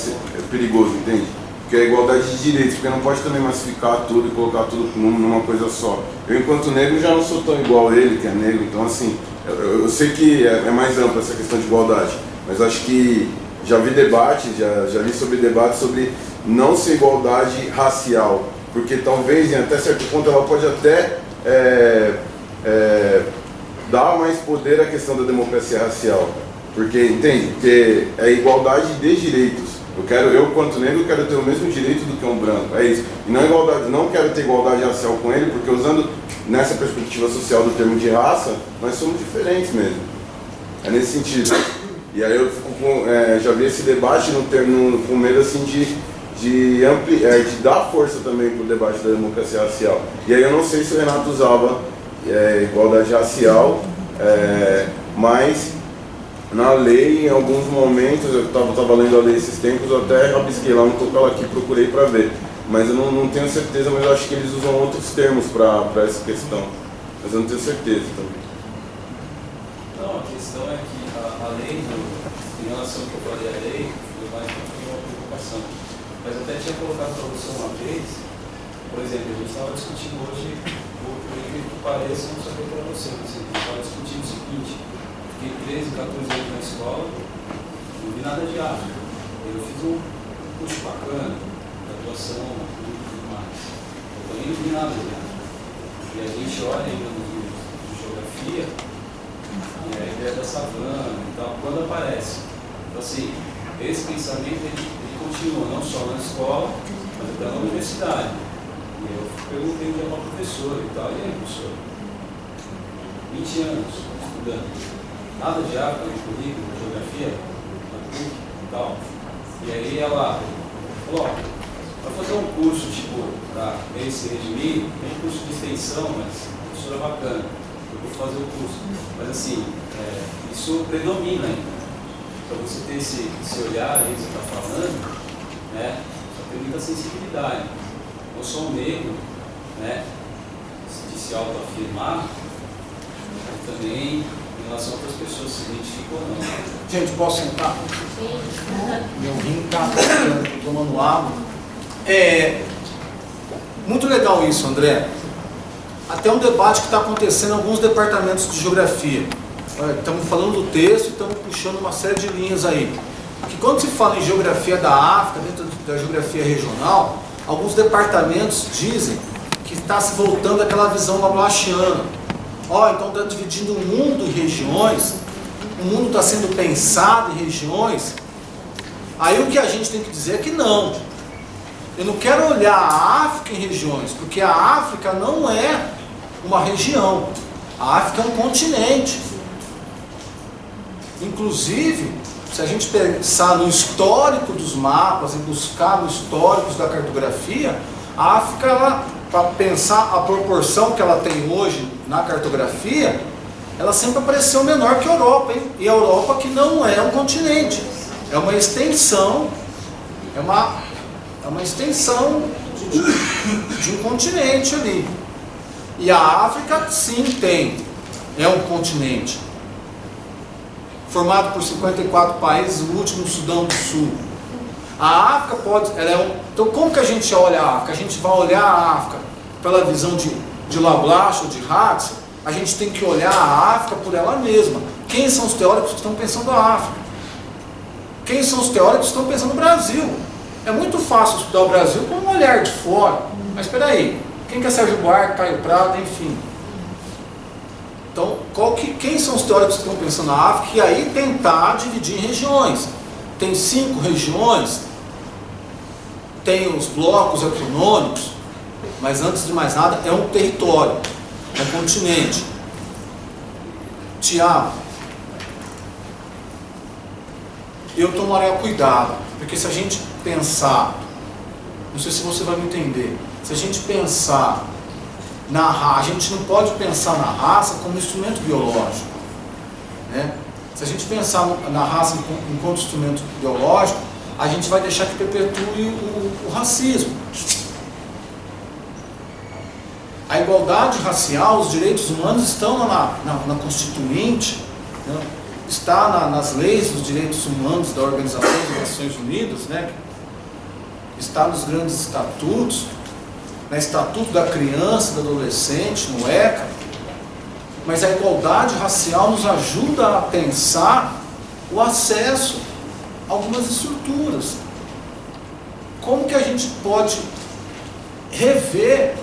C: perigoso, entende? Que é igualdade de direitos, porque não pode também massificar tudo e colocar tudo numa coisa só. Eu, enquanto negro, já não sou tão igual a ele, que é negro, então assim, eu sei que é mais ampla essa questão de igualdade, mas acho que já vi debate, já li sobre debate sobre não ser igualdade racial, porque talvez, em até certo ponto, ela pode até dar mais poder à questão da democracia racial, porque, entende? Porque é igualdade de direitos. Eu, quanto negro, quero ter o mesmo direito do que um branco, é isso. E não quero ter igualdade racial com ele, porque usando nessa perspectiva social do termo de raça, nós somos diferentes mesmo. É nesse sentido. E aí eu fico já vi esse debate com medo assim de dar força também para o debate da democracia racial. E aí eu não sei se o Renato usava igualdade racial, mas na lei, em alguns momentos, eu estava lendo a lei esses tempos, eu até rabisquei lá, não estou com ela aqui, procurei para ver. Mas eu não tenho certeza, mas eu acho que eles usam outros termos para essa questão. Mas eu não tenho certeza também.
D: Não, a questão é que a lei, em relação ao que eu falei, a lei, foi mais uma preocupação. Mas eu até tinha colocado para você uma vez, por exemplo, a gente estava discutindo hoje, por incrível que pareça, não sabia para você, a gente estava discutindo o seguinte: fiquei 13, 14 anos na escola, não vi nada de África. Eu fiz um curso bacana, graduação, tudo mais. Eu também não vi nada de África. E a gente olha ainda nos livros de geografia, e a ideia da savana e tal, quando aparece. Então, assim, esse pensamento ele continua não só na escola, mas até na universidade. E eu perguntei para uma professora e tal, e aí, professor? 20 anos estudando. Nada de África, de currículo, de geografia, na PUC e tal. E aí ela falou, vai fazer um curso, tipo, para esse regime, tem um curso de extensão, mas professora bacana, eu vou fazer o curso. Mas assim, isso predomina ainda. Para você ter esse olhar aí que você está falando, né, só tem muita sensibilidade. Eu sou um negro, né, de se autoafirmar, também em relação a outras pessoas se identificam ou não.
A: Gente, posso sentar? Meu rim está tomando água. Muito legal isso, André. Até um debate que está acontecendo em alguns departamentos de geografia. Estamos falando do texto e estamos puxando uma série de linhas aí. Que quando se fala em geografia da África, dentro da geografia regional, alguns departamentos dizem que está se voltando àquela visão lablachiana. Então está dividindo o mundo em regiões, o mundo está sendo pensado em regiões. Aí o que a gente tem que dizer é que não. Eu não quero olhar a África em regiões, porque a África não é uma região. A África é um continente. Inclusive, se a gente pensar no histórico dos mapas e buscar no histórico da cartografia, a África, para pensar a proporção que ela tem hoje na cartografia, ela sempre apareceu menor que a Europa, hein? E a Europa que não é um continente, é uma extensão, é uma extensão de um continente ali. E a África, sim, é um continente, formado por 54 países, o último Sudão do Sul. A África então como que a gente olha a África? A gente vai olhar a África pela visão de Lablache ou de Huxley. A gente tem que olhar a África por ela mesma. Quem são os teóricos que estão pensando a África? Quem são os teóricos que estão pensando o Brasil? É muito fácil estudar o Brasil com um olhar de fora. Mas espera aí, quem que é Sérgio Buarque, Caio Prado, enfim. Então, quem são os teóricos que estão pensando na África? E aí tentar dividir em regiões. Tem 5 regiões. tem os blocos autonômicos, mas antes de mais nada é um território, é um continente. Tiago, eu tomaria cuidado, porque se a gente pensar, não sei se você vai me entender, se a gente pensar na raça, a gente não pode pensar na raça como instrumento biológico, né? Se a gente pensar na raça enquanto instrumento biológico, a gente vai deixar que perpetue o racismo. A igualdade racial, os direitos humanos estão na Constituinte, né? Está nas leis dos direitos humanos da Organização das Nações Unidas, né? Está nos grandes estatutos, no Estatuto da Criança e do Adolescente, no ECA, mas a igualdade racial nos ajuda a pensar o acesso a algumas estruturas. Como que a gente pode rever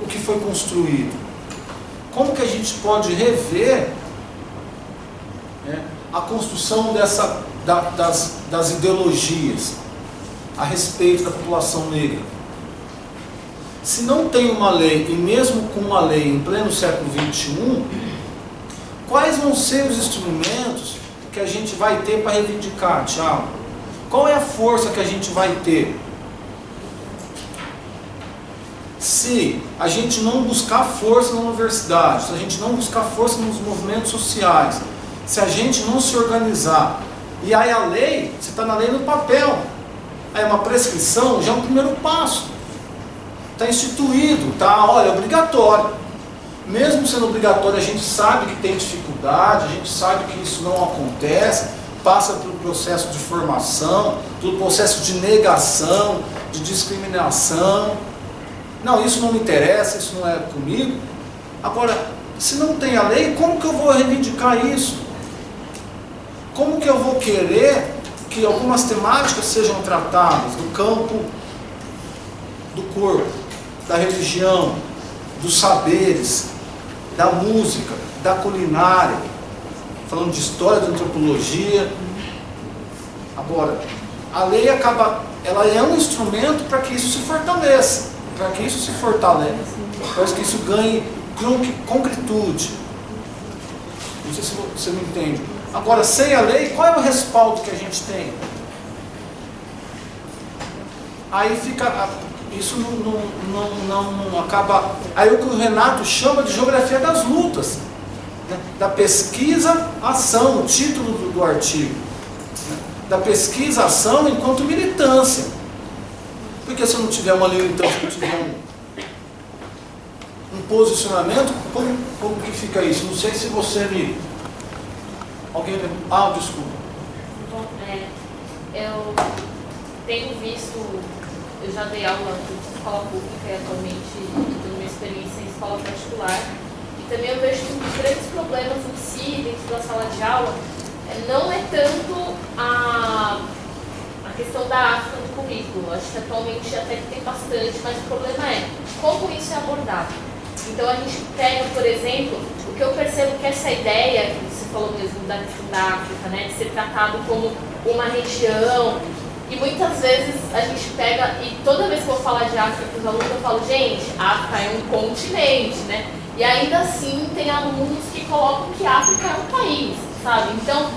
A: o que foi construído? Como que a gente pode rever, né, a construção das ideologias a respeito da população negra? Se não tem uma lei, e mesmo com uma lei em pleno século XXI, quais vão ser os instrumentos que a gente vai ter para reivindicar, Tiago? Qual é a força que a gente vai ter? Se a gente não buscar força na universidade, se a gente não buscar força nos movimentos sociais, se a gente não se organizar, e aí a lei, você está na lei no papel, aí uma prescrição já é um primeiro passo. Está instituído, olha, é obrigatório. Mesmo sendo obrigatório, a gente sabe que tem dificuldade, a gente sabe que isso não acontece, passa pelo processo de formação, pelo processo de negação, de discriminação. Não, isso não me interessa, isso não é comigo. Agora, se não tem a lei, como que eu vou reivindicar isso? Como que eu vou querer que algumas temáticas sejam tratadas no campo do corpo, da religião, dos saberes, da música, da culinária, falando de história, de antropologia? Agora, a lei ela é um instrumento para que isso se fortaleça, para que isso ganhe concretude. Não sei se você me entende. Agora, sem a lei, qual é o respaldo que a gente tem? Aí fica... Isso não acaba... Aí o que o Renato chama de geografia das lutas, né? Da pesquisa-ação, o título do artigo, né? Da pesquisa-ação enquanto militância. Porque se eu não tiver uma militância, se eu não tiver um posicionamento, como que fica isso? Não sei se você me... Alguém... desculpa.
F: Bom, eu tenho visto... Eu já dei aula em escola pública e atualmente tenho uma experiência em escola particular. E também eu vejo que um dos grandes problemas em si, dentro da sala de aula, não é tanto a questão da África no currículo. Acho que atualmente até que tem bastante, mas o problema é como isso é abordado. Então a gente pega, por exemplo, o que eu percebo que essa ideia, que você falou mesmo da questão da África, né, de ser tratado como uma região. E muitas vezes a gente pega, e toda vez que eu vou falar de África para os alunos, eu falo, gente, a África é um continente, né? E ainda assim tem alunos que colocam que a África é um país, sabe? Então,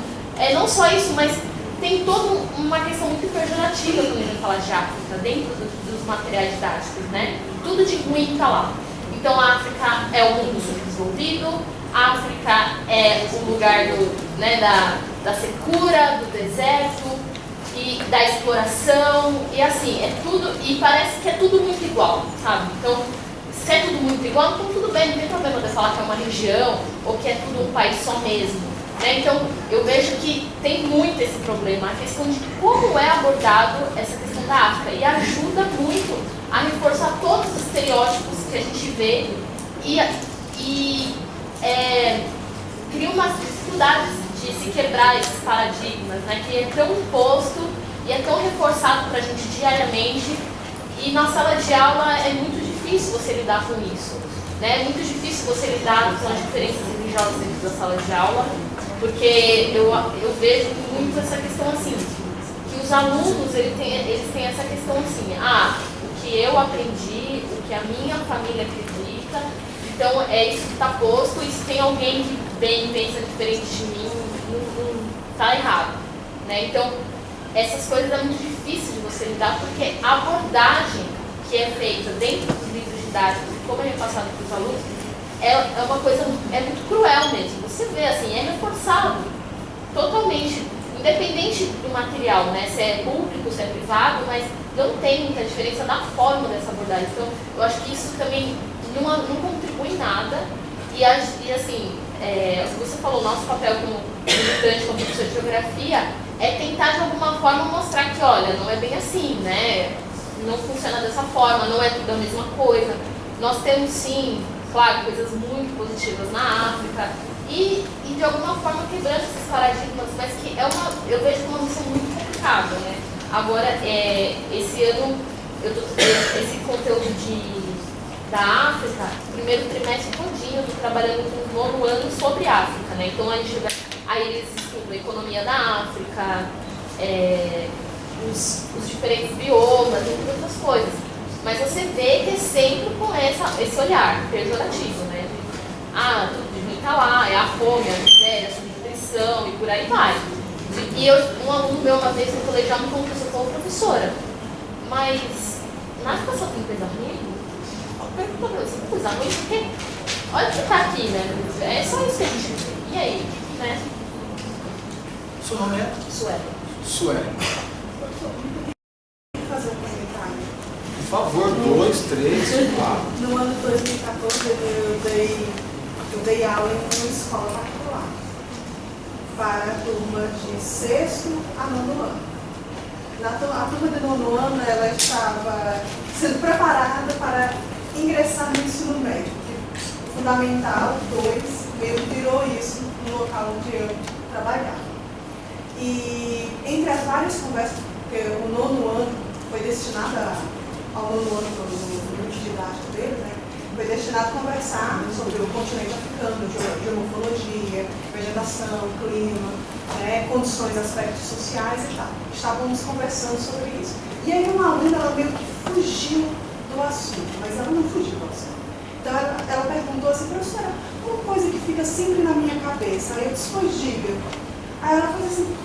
F: não só isso, mas tem toda uma questão muito pejorativa quando a gente fala de África, dentro dos materiais didáticos, né? Tudo de ruim está lá. Então, a África é o mundo subdesenvolvido, a África é o lugar da secura, do deserto, e da exploração, e assim, é tudo, e parece que é tudo muito igual, sabe? Então, se é tudo muito igual, então tudo bem, não tem problema de eu falar que é uma região, ou que é tudo um país só mesmo, né? Então, eu vejo que tem muito esse problema, a questão de como é abordado essa questão da África, e ajuda muito a reforçar todos os estereótipos que a gente vê, e cria umas dificuldades de se quebrar esses paradigmas, né, que é tão imposto e é tão reforçado para a gente diariamente, e na sala de aula é muito difícil você lidar com isso, né? É muito difícil você lidar com as diferenças religiosas dentro da sala de aula, porque eu vejo muito essa questão assim, que os os alunos, eles têm essa questão assim, o que eu aprendi, o que a minha família acredita, então é isso que está posto, e se tem alguém que pensa diferente de mim, não está errado. Né? Então, essas coisas é muito difícil de você lidar, porque a abordagem que é feita dentro dos livros didáticos, como é repassado para os alunos, é uma coisa, é muito cruel mesmo. Você vê, assim, é reforçado totalmente, independente do material, né? Se é público, se é privado, mas não tem muita diferença na forma dessa abordagem. Então, eu acho que isso também não contribui em nada. E assim, você falou, nosso papel como militante, como professor de geografia, é tentar de alguma forma mostrar que, olha, não é bem assim, né? Não funciona dessa forma, não é tudo a mesma coisa. Nós temos sim, claro, coisas muito positivas na África e de alguma forma quebrando esses paradigmas, mas que eu vejo como uma missão muito complicada, né? Agora, esse ano, esse conteúdo da África, primeiro trimestre todinho, eu estou trabalhando com o nono ano sobre África, né? Então, aí eles estudam a economia da África, os diferentes biomas, entre outras coisas. Mas você vê que é sempre com esse olhar pejorativo, né? Tudo de ruim está lá, é a fome, a miséria, a subnutrição e por aí vai. E um aluno meu uma vez no colegial me contou, eu falei, professora, mas na África só tem coisa ruim? Eu pergunto pra você, coisa ruim por quê? Olha o que está aqui, né? É só isso que a gente vê. E aí, né?
A: Seu nome é?
F: Sueli.
A: Sueli.
G: Fazer um comentário.
A: Por favor, 2, 3, 4.
G: No ano de 2014, eu dei aula em uma escola particular para a turma de 6º a 9º ano. A turma de 9º ano, ela estava sendo preparada para ingressar no ensino médio. O Fundamental 2 meio virou isso no local onde eu trabalhava. E entre as várias conversas, porque o 9º ano foi destinado ao 9º ano do grupo didático dele, né? Foi destinado a conversar sobre o continente africano, geomorfologia, vegetação, clima, né? Condições, aspectos sociais e tal. Estávamos conversando sobre isso. E aí uma aluna, ela meio que fugiu do assunto, mas ela não fugiu do assunto. Então ela perguntou assim, professora, uma coisa que fica sempre na minha cabeça, aí eu disse, pois diga. Aí ela falou assim,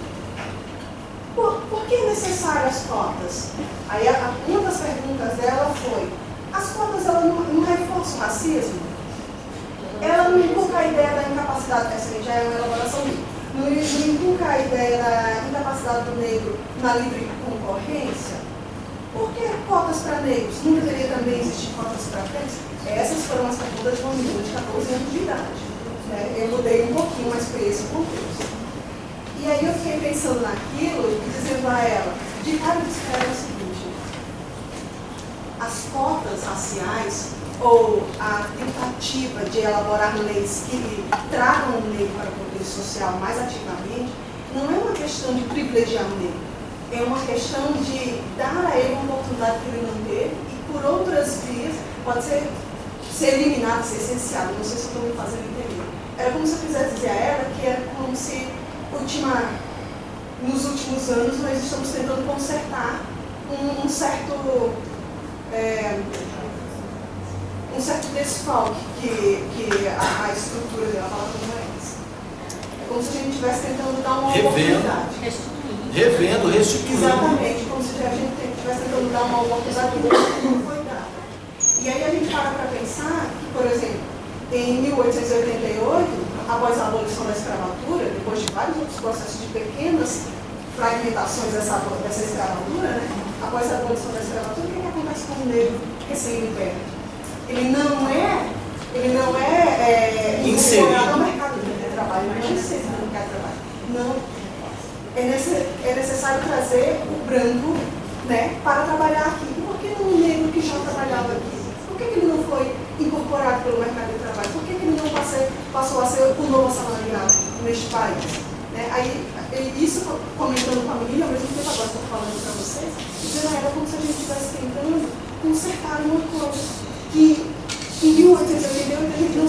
G: por que é necessário as cotas? Aí uma das perguntas dela foi, as cotas elas não reforçam o racismo? Ela não inculca a ideia da incapacidade, essa já é uma elaboração minha, não inculca a ideia da incapacidade do negro na livre concorrência? Por que cotas para negros? Não deveria também existir cotas para pretos? Essas foram as perguntas de uma menina de 14 anos de idade. Né? Eu mudei um pouquinho, mas foi esse o contexto. E aí eu fiquei pensando naquilo e dizendo a ela, de cara de espera é o seguinte, as cotas raciais ou a tentativa de elaborar leis que tragam o negro para o contexto social mais ativamente, não é uma questão de privilegiar o negro, é uma questão de dar a ele uma oportunidade que ele não teve e por outras vias pode ser eliminado, ser essenciado, não sei se estou me fazendo entender. Era como se eu quisesse dizer a ela que era como se nos últimos anos nós estamos tentando consertar um certo desfalque que a estrutura dela fala como é isso. É como se a gente estivesse tentando dar uma oportunidade.
A: Revendo, restituindo.
G: Exatamente, como se a gente estivesse tentando dar uma oportunidade que não foi dada. E aí a gente para pensar que, por exemplo, em 1888, após a abolição da escravatura, depois de vários outros processos de pequenas fragmentações dessa escravatura, né? Após a abolição da escravatura, o que acontece com o negro recém-liberto? Ele não é incorporado ao mercado de trabalho, ele não é inserido no mercado de trabalho. Não. É necessário trazer o branco, né, para trabalhar aqui. E por que não o negro que já trabalhava aqui? Por que ele não foi incorporado pelo mercado de trabalho? Por que ele não passou a ser o novo assalariado neste país? Né? Aí, isso comentando com a menina, ao mesmo tempo agora estou falando para vocês, dizendo a ela como se a gente estivesse tentando consertar uma coisa que em 1888 a gente não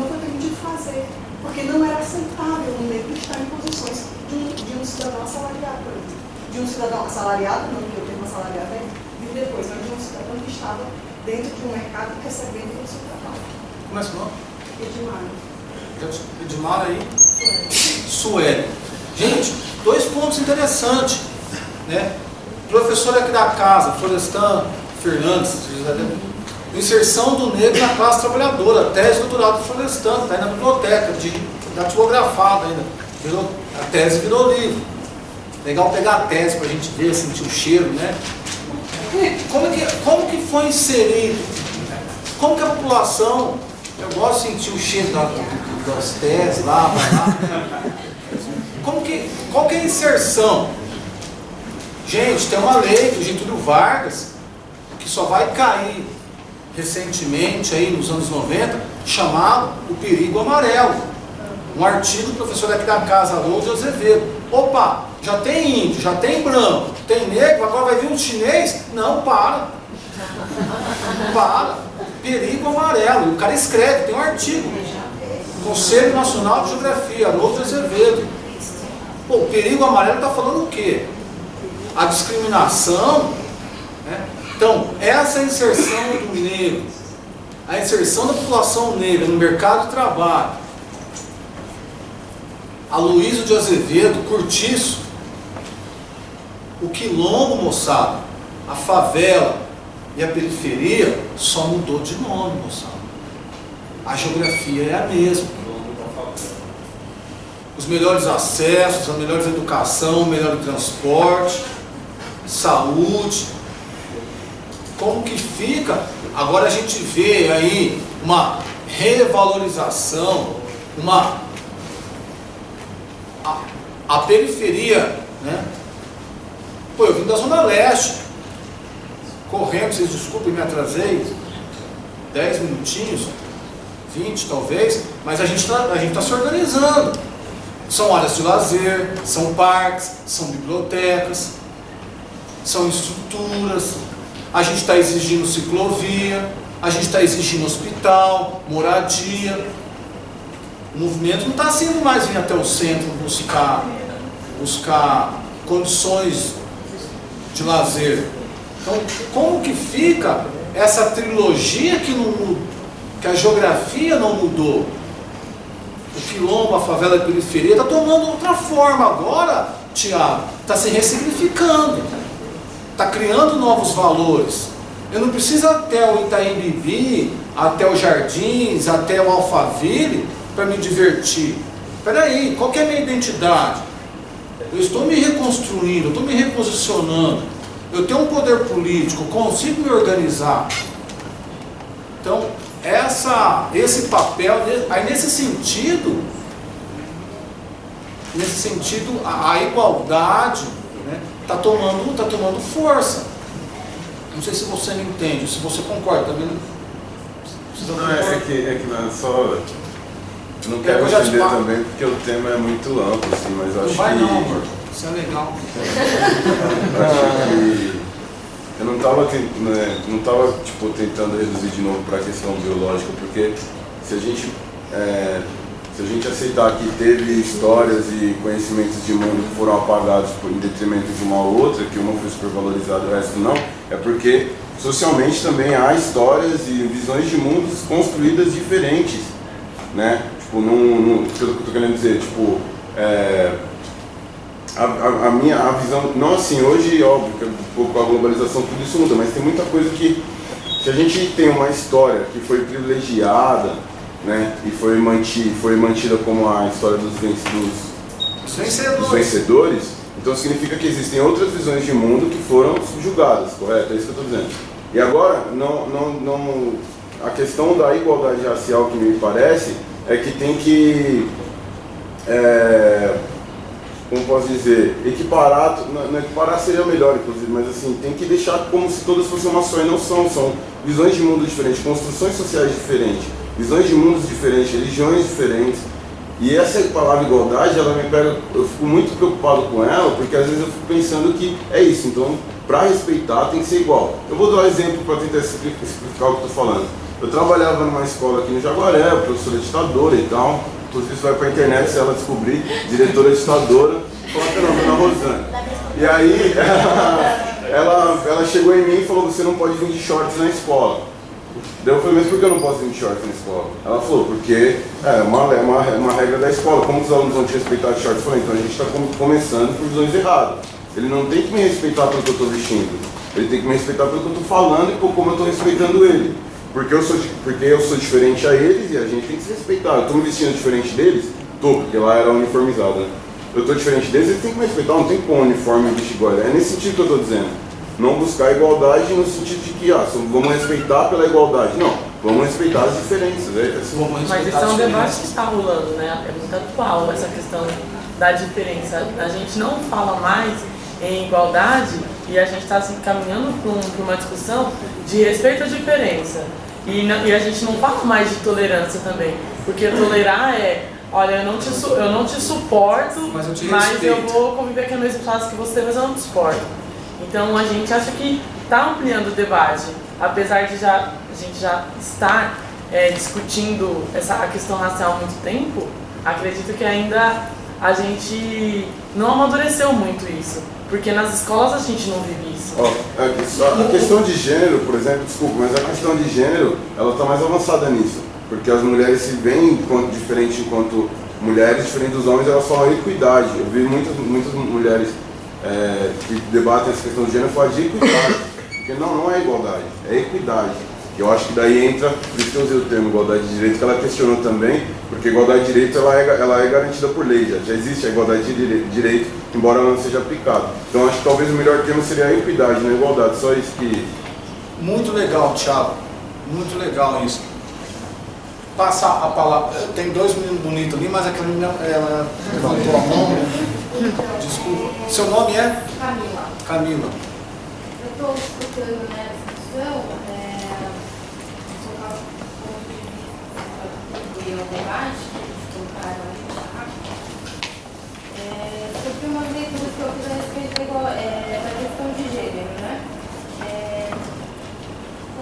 G: foi permitido fazer, porque não era aceitável um negro estar em posições de um cidadão assalariado, por exemplo. de um cidadão assalariado, não que eu tenho um assalariado aí, viu depois, mas de um cidadão que estava dentro de um mercado recebendo o seu trabalho.
A: Como é esse nome?
G: Edmar.
A: Edmar aí. Sueli. Gente, 2 pontos interessantes, né? Professor aqui da casa, Florestan Fernandes, inserção do negro na classe trabalhadora, tese do doutorado do Florestan, está aí na biblioteca, datilografada ainda. A tese virou livro. Legal pegar a tese para a gente ver, sentir o cheiro, né? Como que foi inserido? Como que a população, eu gosto de sentir o cheiro das teses lá. Qual que é a inserção? Gente, tem uma lei do Getúlio Vargas que só vai cair recentemente, aí nos anos 90, chamado O Perigo Amarelo. Um artigo do professor aqui da casa, Haroldo de Azevedo. Opa, já tem índio, já tem branco, tem negro, agora vai vir um chinês? Não, para. Perigo Amarelo. E o cara escreve, tem um artigo. Conselho Nacional de Geografia, Haroldo de Azevedo. Pô, o perigo amarelo está falando o quê? A discriminação, né? Então, essa inserção do negro, a inserção da população negra no mercado de trabalho, Aloysio de Azevedo, Cortiço, o quilombo, moçada, a favela e a periferia só mudou de nome, moçada. A geografia é a mesma. Os melhores acessos, a melhor educação, o melhor transporte, saúde. Como que fica? Agora a gente vê aí uma revalorização, a periferia, né? Pô, eu vim da Zona Leste, correndo, vocês desculpem, me atrasei, 10 minutinhos, 20 talvez, mas a gente tá se organizando. São áreas de lazer, são parques, são bibliotecas, são estruturas. A gente está exigindo ciclovia, a gente está exigindo hospital, moradia. O movimento não está sendo mais vir até o centro buscar condições de lazer. Então, como que fica essa trilogia que a geografia não mudou? O quilombo, a favela, a periferia está tomando outra forma agora, Tiago. Está se ressignificando, está criando novos valores. Eu não preciso até o Itaim Bibi, até os Jardins, até o Alphaville para me divertir. Espera aí, qual que é a minha identidade? Eu estou me reconstruindo, eu estou me reposicionando. Eu tenho um poder político, consigo me organizar. Então, esse papel, aí nesse sentido, a igualdade, né, tá tomando força. Não sei se você me entende, se você concorda, também não
C: não, é que não é só. Eu não quero entender também, porque o tema é muito amplo, assim, mas eu acho que...
A: Não vai não, amor. Isso é legal.
C: Acho que eu não estava tipo, tentando reduzir de novo para a questão biológica, porque se a gente aceitar que teve histórias e conhecimentos de mundo que foram apagados em detrimento de uma ou outra, que uma foi supervalorizada e o resto não, é porque socialmente também há histórias e visões de mundos construídas diferentes, né? Tipo, o que eu estou querendo dizer, tipo, a visão, não assim, hoje, óbvio, que com a globalização tudo isso muda, mas tem muita coisa que, se a gente tem uma história que foi privilegiada, né, e foi mantida como a história dos vencedores, então significa que existem outras visões de mundo que foram subjugadas, correto? É isso que eu estou dizendo. E agora, a questão da igualdade racial, que me parece, é que tem que, como posso dizer, equiparar, não equiparar seria melhor, inclusive, mas assim, tem que deixar como se todas fossem uma só, e não são visões de mundo diferentes, construções sociais diferentes, visões de mundos diferentes, religiões diferentes. E essa palavra igualdade, ela me pega, eu fico muito preocupado com ela, porque às vezes eu fico pensando que é isso, então para respeitar tem que ser igual. Eu vou dar um exemplo para tentar explicar o que eu estou falando. Eu trabalhava numa escola aqui no Jaguaré, a professora ditadora e tal, inclusive isso vai para a internet se ela descobrir, diretora ditadora, coloca não, Dona Rosane. E E aí, ela chegou em mim e falou, você não pode vir de shorts na escola. Daí eu falei, mas por que eu não posso vir de shorts na escola? Ela falou, porque é uma regra da escola, como os alunos vão te respeitar de shorts? Eu falei, então a gente está começando por visões erradas. Ele não tem que me respeitar pelo que eu estou vestindo, ele tem que me respeitar pelo que eu estou falando e por como eu estou respeitando ele. Porque eu sou diferente a eles e a gente tem que se respeitar. Eu estou me vestindo diferente deles? Tô, porque lá era uniformizado, né? Eu estou diferente deles, eles têm que me respeitar, não tem que pôr um uniforme e vestir igual. É nesse sentido que eu estou dizendo. Não buscar igualdade no sentido de que vamos respeitar pela igualdade. Não, vamos respeitar as diferenças.
H: Mas isso é um debate que está rolando, né? É muito atual essa questão da diferença. A gente não fala mais em igualdade e a gente está assim, caminhando para uma discussão de respeito à diferença. E a gente não fala mais de tolerância também. Porque tolerar é, olha, eu não te suporto, mas eu vou conviver aqui no mesmo espaço que você, mas eu não te suporto. Então a gente acha que está ampliando o debate, apesar de a gente já estar discutindo a questão racial há muito tempo, acredito que ainda a gente não amadureceu muito isso, porque nas escolas a gente não vive isso.
C: A questão de gênero, por exemplo, desculpa, mas a questão de gênero, ela está mais avançada nisso, porque as mulheres se veem enquanto mulheres, diferente dos homens, elas falam equidade. Eu vi muitas mulheres que debatem essa questão de gênero falam de equidade, porque não é igualdade, é equidade. Eu acho que daí entra, por isso que eu usei o termo igualdade de direito, que ela questionou também, porque a igualdade de direito ela é garantida por lei, já existe a igualdade de direito, embora ela não seja aplicada. Então acho que talvez o melhor termo seria a equidade, não a igualdade, só isso que...
A: Muito legal, Thiago, muito legal isso. Passa a palavra, tem dois meninos bonitos ali, mas aquela menina, ela levantou a mão, desculpa. Seu nome é?
I: Camila.
A: Camila.
I: Eu estou escutando nessa discussão, contribuir ao debate que eles colocaram ali sobre umas leituras que eu fiz a respeito da questão de gênero, né?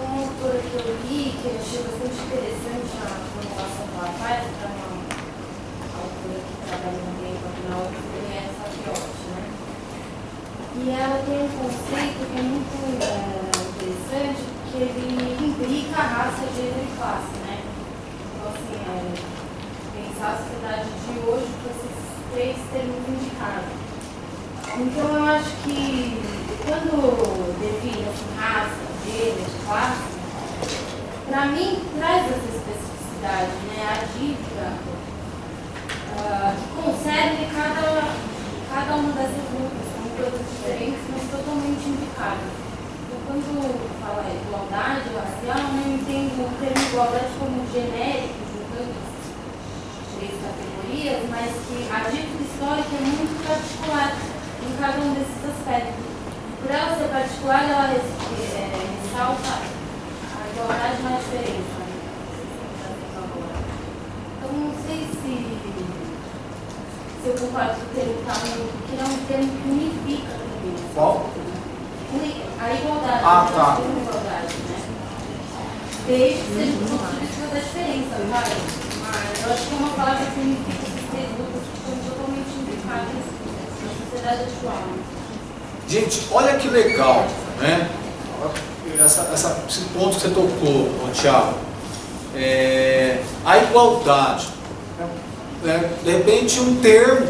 I: Uma autora que eu li, que eu achei bastante interessante a formulação que ela faz, que é uma autora que trabalha no tempo aqui na UFRJ, é essa Fiote, né? E ela tem um conceito que é muito interessante, que ele implica a raça, gênero e classe, né? Então, assim, pensar a sociedade de hoje com esses três termos indicados. Então, eu acho que quando define assim, raça, gênero, classe, para mim traz essa especificidade, né? A dívida que concebe cada uma dessas grupos, são coisas diferentes, mas totalmente indicadas. Então, quando fala igualdade racial, eu entendo o termo igualdade como genérico, juntando as três categorias, mas que a dívida histórica é muito particular em cada um desses aspectos. Por ela ser particular, ela ressalta a igualdade na diferença. Então, não sei se eu concordo com o termo que é um termo que unifica também.
A: Qual?
I: A igualdade.
A: Tá.
I: A igualdade, né? Desde que seja do ponto de vista da diferença, claro. Mas eu acho que é uma palavra que unifica esses três grupos que estão totalmente unificados na sociedade atual.
A: Gente, olha que legal, né? Esse ponto que você tocou, Thiago. A igualdade. De repente um termo,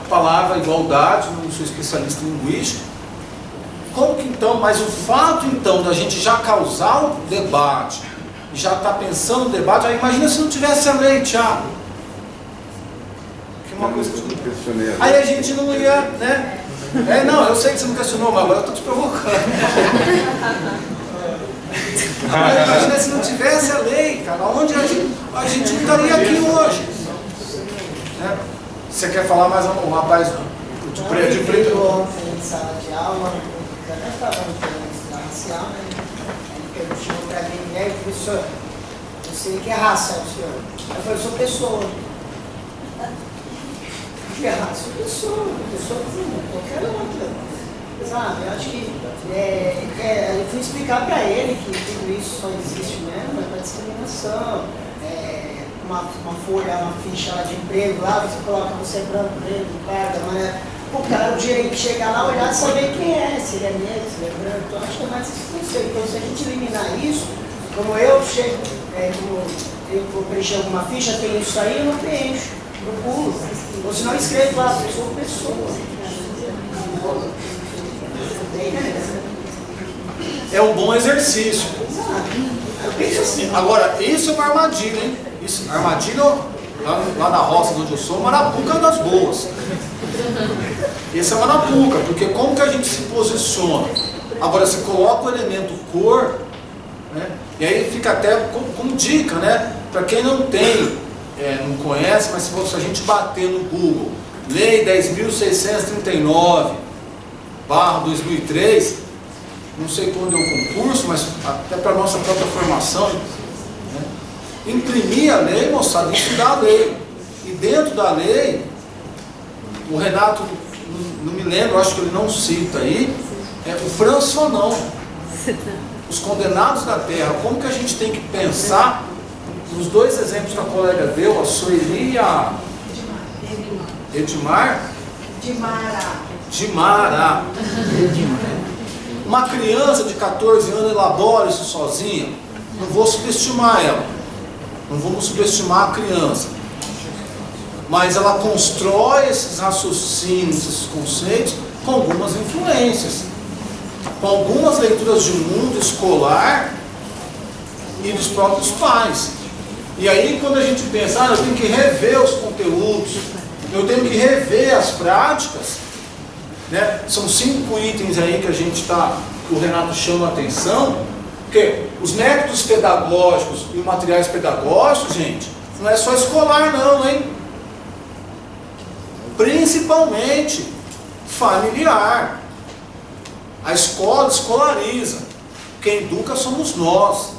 A: a palavra igualdade, não sou especialista em linguística. Como que então, mas o fato então da gente já causar o debate, já estar pensando no debate, aí imagina se não tivesse a lei, Thiago. Que uma coisa que... Aí a gente não ia, né? Não, eu sei que você não questionou, mas agora eu estou te provocando. Aí imagina se não tivesse a lei, cara, onde a gente não estaria aqui hoje. Né? Você quer falar mais um rapaz de preto?
J: Ontem, em sala de aula, eu já estava no tema racial, né? Ele chegou para mim, né, e professor, eu sei que é raça, o senhor. Eu falei, eu sou pessoa. O que é raça? Pessoa como qualquer outra. Sabe, eu acho que eu fui explicar para ele que tudo isso só existe mesmo para discriminação. Uma folha, uma ficha de emprego lá, você coloca você é branco, negro, parda, o cara, o gerente chegar lá, olhar e saber quem é, se ele é negro, se ele é branco. Então acho que é mais esse conceito. Então se a gente eliminar isso, como eu chego, como eu vou preencher alguma ficha, tem isso aí, eu não preencho, eu pulo. Ou se não escrevo lá, eu sou pessoa.
A: É um bom exercício.
J: Eu penso assim.
A: Agora, isso é uma armadilha, hein? Isso, armadilha lá na roça onde eu sou, Marapuca das boas. Esse é Marapuca, porque como que a gente se posiciona? Agora, você coloca o elemento cor, né? E aí fica até como dica, né? Para quem não tem, não conhece, mas se a gente bater no Google, Lei 10.639/2003, não sei quando é o concurso, mas até para a nossa própria formação, né? Imprimir a lei, moçada, estudar a lei. E dentro da lei, o Renato, não me lembro, acho que ele não cita aí, o Franz Fanon, os condenados da terra. Como que a gente tem que pensar nos dois exemplos que a colega deu, a Sueli e a Edmar? Dimara. Uma criança de 14 anos elabora isso sozinha. Não vou subestimar ela. Não vamos subestimar a criança. Mas ela constrói esses raciocínios, esses conceitos, com algumas influências. Com algumas leituras de mundo escolar e dos próprios pais. E aí quando a gente pensa, eu tenho que rever os conteúdos, eu tenho que rever as práticas, né? São 5 itens aí que que o Renato chama a atenção, porque os métodos pedagógicos e os materiais pedagógicos, gente, não é só escolar não, hein? Principalmente familiar. A escola escolariza. Quem educa somos nós.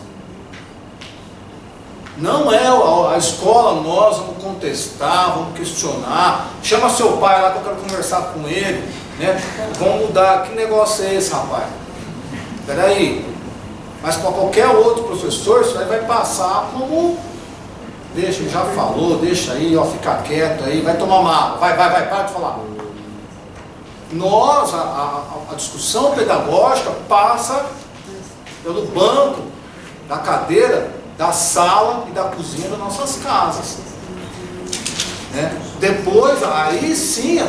A: Não é a escola, nós vamos contestar, vamos questionar. Chama seu pai lá que eu quero conversar com ele, né? Vamos mudar. Que negócio é esse, rapaz? Peraí. Mas para qualquer outro professor, isso aí vai passar como... Deixa, ele já falou, deixa aí, ó, fica quieto aí, vai tomar uma água, vai, para de falar. Nós, a discussão pedagógica passa pelo banco, da cadeira, da sala e da cozinha das nossas casas. Né? Depois, aí sim,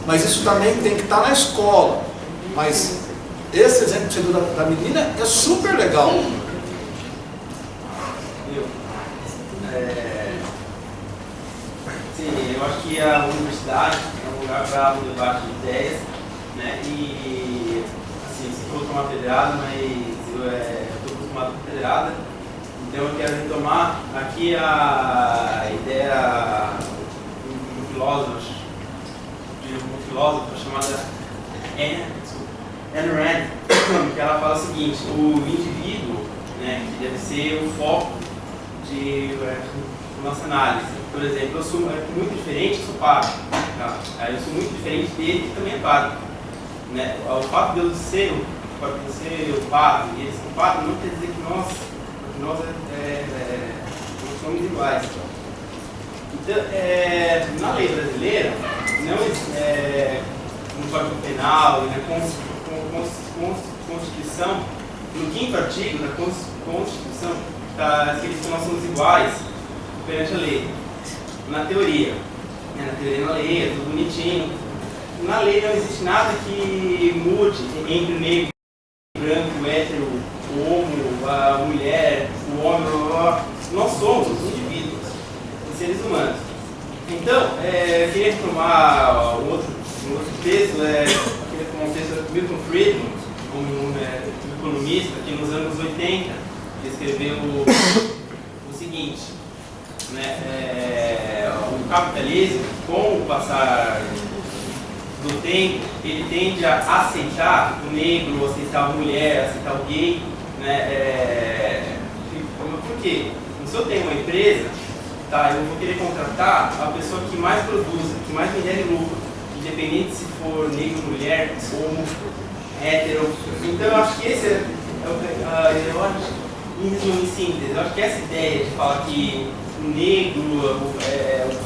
A: mas isso também tem que estar na escola. Mas esse exemplo que você deu da menina é super legal.
K: Sim, eu acho que a universidade é um lugar para um debate de ideias, né? E, assim, você falou tomar pedrada, mas eu estou acostumado com pedrada, então eu quero retomar aqui a ideia de um filósofo chamada Ayn Rand, que ela fala o seguinte: o indivíduo, né, que deve ser o foco de nossa análise. Por exemplo, eu sou muito diferente, eu sou padre. Tá? Eu sou muito diferente dele, que também é padre. Né? O fato de eu ser o padre e eles são padre não quer dizer que nós não somos iguais. Então, na lei brasileira, no Código Penal e na Constituição, no 5º artigo da Constituição, está escrito que nós somos iguais perante a lei. Na teoria, na lei, é tudo bonitinho. Na lei não existe nada que mude entre o negro, o branco, o hétero, o homo, a mulher, o homem, nós somos indivíduos, seres humanos. Então, eu queria retomar um outro texto, queria tomar um texto de Milton Friedman, um economista que nos anos 80 escreveu o seguinte, né, o capitalismo, com o passar do tempo, ele tende a aceitar o negro, aceitar a mulher, aceitar o gay, né, por quê? Se eu tenho uma empresa, tá, eu vou querer contratar a pessoa que mais produza, que mais me gere lucro, independente se for negro, mulher, homo, hétero. Então eu acho que esse eu acho, em síntese, eu acho que essa ideia de falar que o negro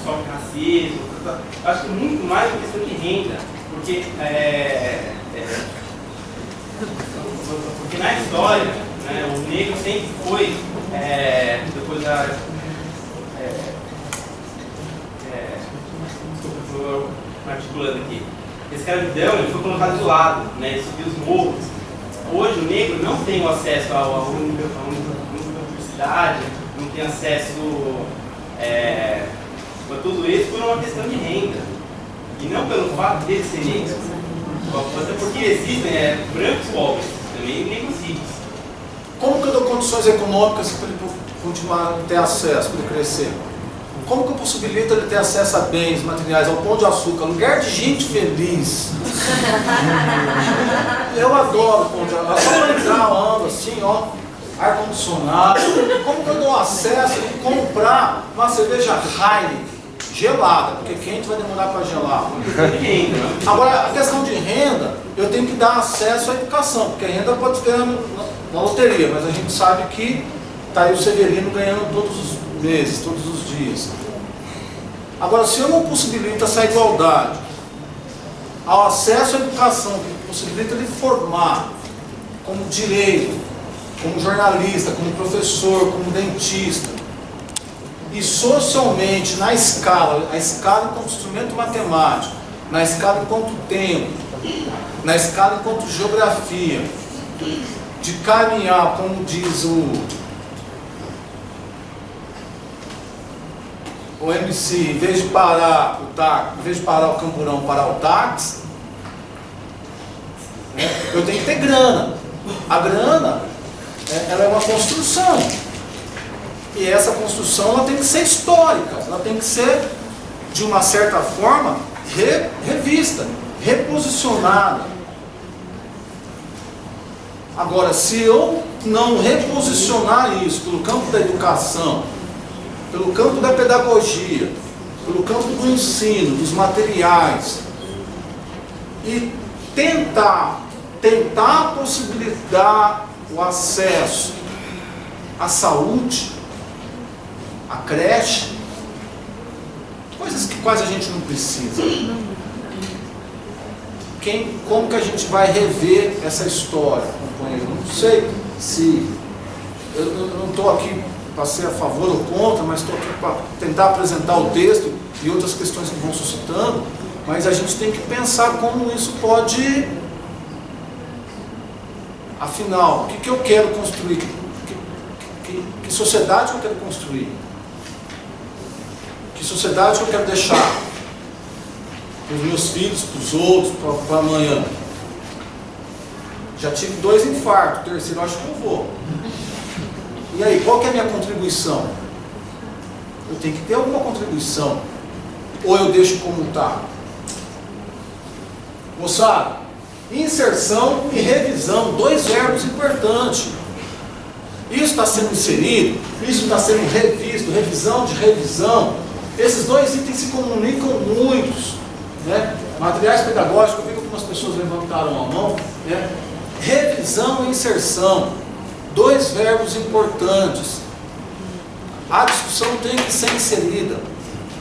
K: sofre racismo, eu acho que muito mais uma questão de renda, porque Porque, porque na história, né, o negro sempre foi, depois da... Estou articulando aqui. A escravidão ele foi colocado de lado, né, ele subiu os morros. Hoje o negro não tem o acesso à universidade, não tem acesso a tudo isso por uma questão de renda. E não pelo fato dele ser negro. Até porque existem brancos pobres, também negros ricos.
A: Como que eu dou condições econômicas para ele continuar a ter acesso, para ele crescer? Como que eu possibilito ele ter acesso a bens materiais, ao pão de açúcar, lugar de gente feliz? Eu adoro pão de açúcar. Só para entrar, eu ando assim, ó, ar-condicionado. Como que eu dou acesso a comprar uma cerveja Heineken gelada? Porque quente vai demorar para gelar. Agora, a questão de renda, eu tenho que dar acesso à educação, porque a renda pode ter na loteria, mas a gente sabe que está aí o Severino ganhando todos os meses, todos os dias. Agora, se eu não possibilito essa igualdade ao acesso à educação, que possibilita ele formar como direito, como jornalista, como professor, como dentista, e socialmente, na escala, a escala enquanto instrumento matemático, na escala enquanto tempo, na escala enquanto geografia, de caminhar, como diz o MC, em vez de parar o camburão, parar o táxi, eu tenho que ter grana. A grana, ela é uma construção. E essa construção ela tem que ser histórica, ela tem que ser, de uma certa forma, revista, reposicionada. Agora, se eu não reposicionar isso pelo campo da educação, pelo campo da pedagogia, pelo campo do ensino, dos materiais, e tentar possibilitar o acesso à saúde, à creche, coisas que quase a gente não precisa. Como que a gente vai rever essa história, companheiro? Não sei se... Eu não estou aqui para ser a favor ou contra, mas estou aqui para tentar apresentar o texto e outras questões que vão suscitando, mas a gente tem que pensar como isso pode... Afinal, o que eu quero construir? Que sociedade eu quero construir? Que sociedade eu quero deixar para os meus filhos, para os outros, para amanhã? Já tive 2 infartos, o terceiro acho que eu vou. E aí, qual que é a minha contribuição? Eu tenho que ter alguma contribuição. Ou eu deixo como está? Moçada, inserção e revisão, 2 verbos importantes. Isso está sendo inserido, isso está sendo revisto, revisão de revisão. Esses 2 itens se comunicam muitos, né? Materiais pedagógicos, eu vi que algumas pessoas levantaram a mão, né? Revisão e inserção, 2 verbos importantes. A discussão tem que ser inserida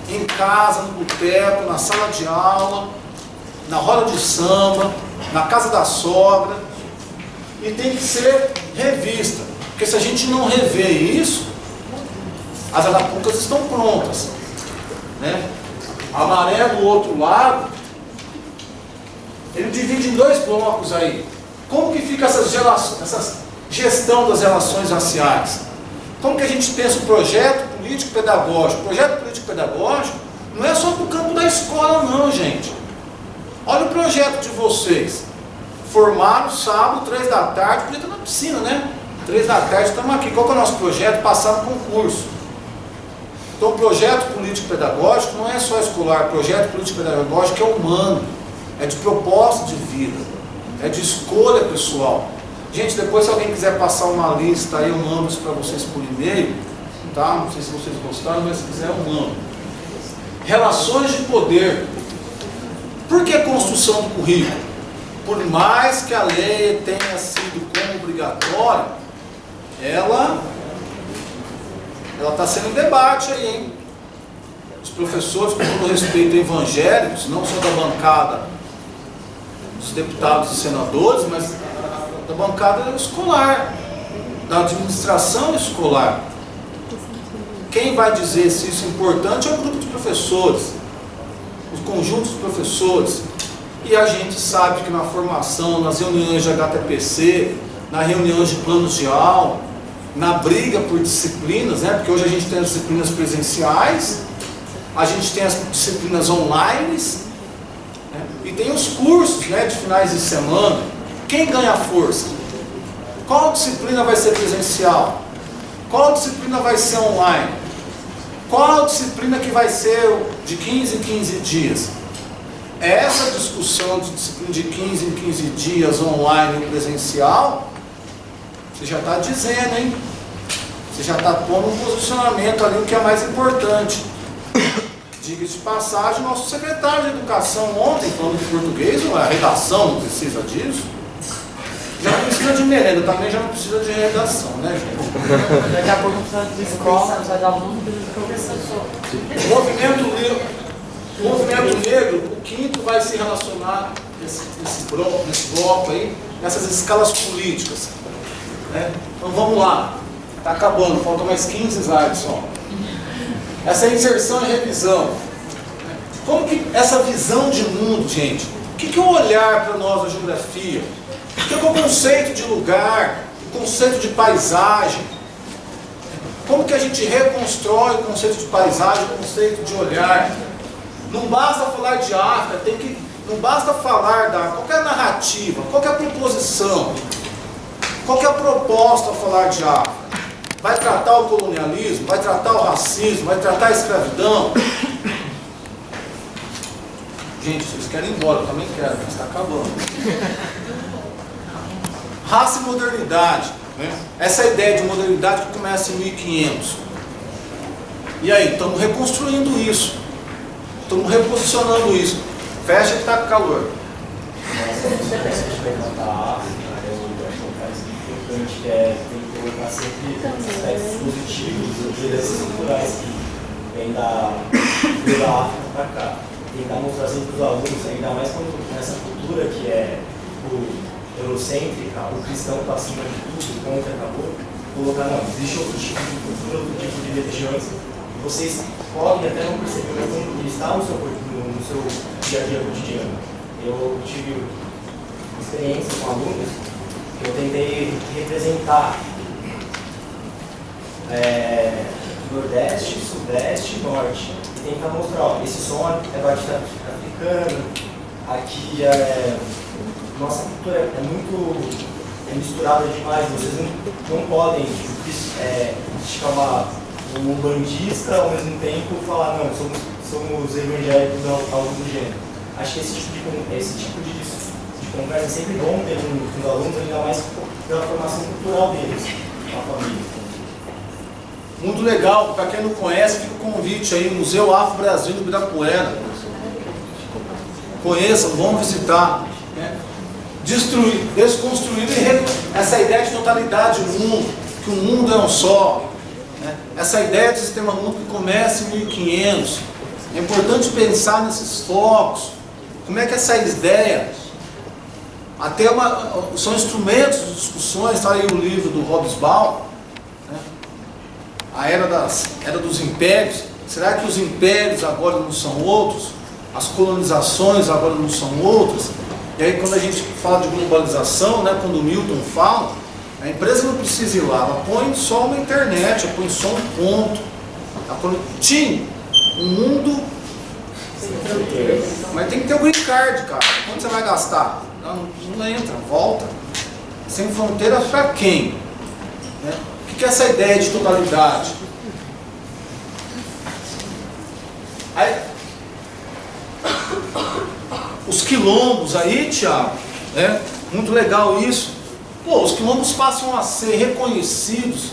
A: em casa, no boteco, na sala de aula, na roda de samba, na casa da sogra, e tem que ser revista, porque se a gente não rever isso, as arapucas estão prontas, né? A maré do outro lado, ele divide em 2 blocos aí. Como que fica essa gestão das relações raciais? Como que a gente pensa o projeto político-pedagógico? O projeto político-pedagógico não é só para o campo da escola não, gente. Olha o projeto de vocês. Formaram sábado, 3 da tarde, podia estar na piscina, né? 3 da tarde estamos aqui. Qual que é o nosso projeto? Passar no concurso. Então o projeto político-pedagógico não é só escolar, o projeto político-pedagógico é humano, é de propósito de vida, é de escolha pessoal. Gente, depois se alguém quiser passar uma lista aí, eu mando isso para vocês por e-mail, tá? Não sei se vocês gostaram, mas se quiser eu mando. Relações de poder. Por que construção do currículo? Por mais que a lei tenha sido como obrigatória, ela está sendo em debate aí, hein? Os professores, com todo respeito, evangélicos, não só da bancada dos deputados e senadores, mas da bancada escolar, da administração escolar. Quem vai dizer se isso é importante é o grupo de professores, os conjuntos de professores. E a gente sabe que na formação, nas reuniões de HTPC, nas reuniões de planos de aula, na briga por disciplinas, né? Porque hoje a gente tem as disciplinas presenciais, a gente tem as disciplinas online, né? E tem os cursos, né, de finais de semana. Quem ganha força? Qual disciplina vai ser presencial? Qual disciplina vai ser online? Qual disciplina que vai ser de 15 em 15 dias? Essa discussão de disciplina de 15 em 15 dias, online e presencial, você já está dizendo, hein? Você já está pondo um posicionamento ali, o que é mais importante. Diga-se de passagem, nosso secretário de Educação ontem, falando de português, a redação não precisa disso. Já não precisa de merenda, também já não precisa de redação, né, gente?
H: Daqui a pouco não precisa de escola, não precisa de aluno, não precisa de professor.
A: O movimento negro, o quinto vai se relacionar nesse bloco aí, nessas escalas políticas. Né? Então vamos lá, está acabando, faltam mais 15 slides só. Essa inserção e revisão. Como que essa visão de mundo, gente? O que é o olhar para nós da geografia? O que é o conceito de lugar, o conceito de paisagem? Como que a gente reconstrói o conceito de paisagem, o conceito de olhar? Não basta falar de África, não basta falar qual que é a narrativa, qual que é a proposição, qual que é a proposta ao falar de África. Vai tratar o colonialismo, vai tratar o racismo, vai tratar a escravidão. Gente, vocês querem ir embora, eu também quero, mas está acabando. Raça e modernidade, né? Essa ideia de modernidade que começa em 1500. E aí, estamos reconstruindo isso. Estamos reposicionando isso. Fecha que está com calor.
L: Que é tem que colocar sempre aspectos positivos, mudanças culturais que vêm da África para cá. Tentar mostrar sempre para os alunos, ainda mais quando nessa cultura que é eurocêntrica, o cristão está acima de tudo, contra acabou, colocar, não, existe outro tipo de cultura, outro tipo de religiões, e vocês podem até não perceber, mas ele está no seu dia a dia cotidiano. Eu tive experiência com alunos que eu tentei representar Nordeste, Sudeste e Norte. E tentar mostrar, ó, esse som é batida africana, aqui nossa cultura é muito misturada demais, vocês não podem chamar um bandista ao mesmo tempo e falar, não, somos evangélicos ou algo do gênero. Acho que esse tipo de conversa é sempre bom ter com os alunos, ainda mais pela formação cultural deles, com a família.
A: Muito legal, para quem não conhece, fica o convite aí, Museu Afro Brasil do Ibirapuera. Conheçam, vão visitar. Né? Destruir, desconstruir essa ideia de totalidade do mundo, que o mundo é um só. Né? Essa ideia de sistema mundo que começa em 1500. É importante pensar nesses focos. Como é que essa ideia, até são instrumentos de discussões, está aí o livro do Hobsbawm, né? A era dos impérios. Será que os impérios agora não são outros? As colonizações agora não são outras? E aí quando a gente fala de globalização, né, quando o Milton fala, a empresa não precisa ir lá, ela põe só uma internet, ela põe só um ponto. Tim, o mundo... Mas tem que ter o green card, cara. Quanto você vai gastar? Não entra, volta. Sem fronteiras para quem? Né? O que é essa ideia de totalidade? Aí, os quilombos aí, Thiago, né? Muito legal isso. Pô, os quilombos passam a ser reconhecidos,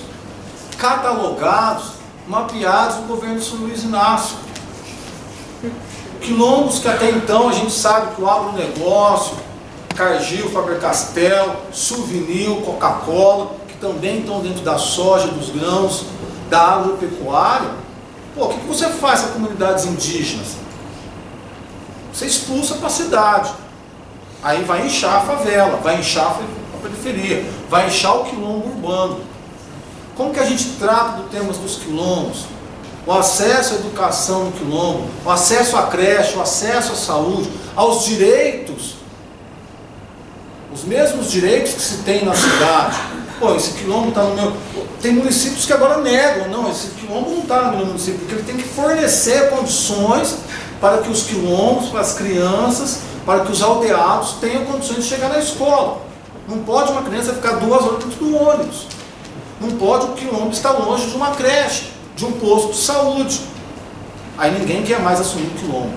A: catalogados, mapeados no governo de São Luís Inácio. Quilombos que até então a gente sabe que o agronegócio, Cargill, Faber-Castell, Souvenir, Coca-Cola, que também estão dentro da soja, dos grãos, da agropecuária. Pô, o que você faz com comunidades indígenas? Você expulsa para a cidade. Aí vai inchar a favela, vai inchar a periferia, vai inchar o quilombo urbano. Como que a gente trata do tema dos quilombos? O acesso à educação no quilombo, o acesso à creche, o acesso à saúde, aos direitos, os mesmos direitos que se tem na cidade. Pô, esse quilombo está no meu... Tem municípios que agora negam, não, esse quilombo não está no meu município, porque ele tem que fornecer condições para que os quilombos, para as crianças, para que os aldeados tenham condições de chegar na escola. Não pode uma criança ficar 2 horas dentro do ônibus. Não pode o quilombo estar longe de uma creche, de um posto de saúde. Aí ninguém quer mais assumir o quilombo.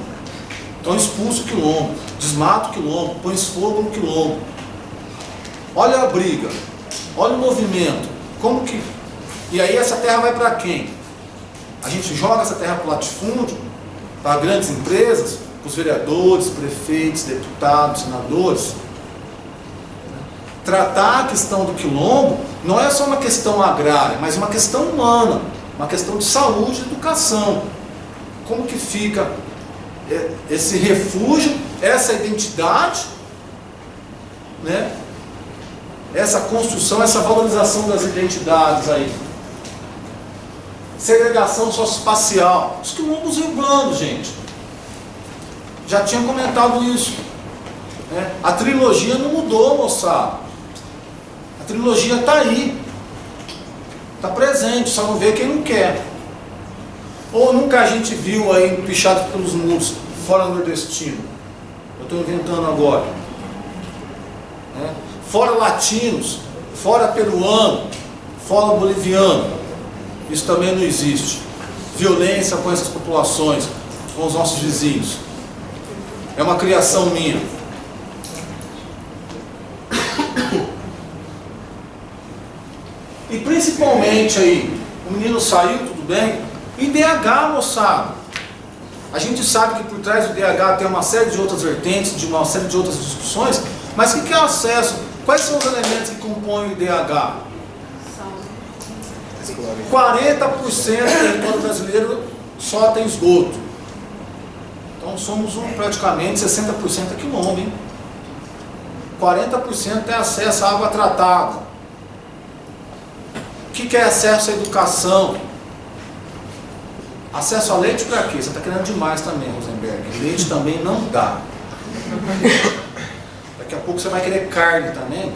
A: Então expulsa o quilombo, desmata o quilombo, põe fogo no quilombo. Olha a briga, olha o movimento. Como que... E aí essa terra vai para quem? A gente joga essa terra para o latifúndio, para grandes empresas, para os vereadores, prefeitos, deputados, senadores. Tratar a questão do quilombo não é só uma questão agrária, mas uma questão humana, uma questão de saúde e educação. Como que fica esse refúgio, essa identidade, né? Essa construção, essa valorização das identidades aí. Segregação socioespacial. Os quilombos urbanos, gente. Já tinha comentado isso. Né? A trilogia não mudou, moçada. A trilogia está aí. Está presente, só não vê quem não quer. Ou nunca a gente viu aí pichado pelos muros, fora nordestino. Eu estou inventando agora. Né? Fora latinos, fora peruano, fora boliviano. Isso também não existe. Violência com essas populações, com os nossos vizinhos. É uma criação minha. E principalmente aí, o menino saiu, tudo bem? IDH, moçada. A gente sabe que por trás do IDH tem uma série de outras vertentes, de uma série de outras discussões, mas o que é acesso? Quais são os elementos que compõem o IDH? 40% do território brasileiro só tem esgoto. Então somos praticamente 60% é quilombo, hein? 40% tem acesso à água tratada. O que é acesso à educação? Acesso a leite para quê? Você está querendo demais também, Rosenberg. Leite também não dá. Daqui a pouco você vai querer carne também.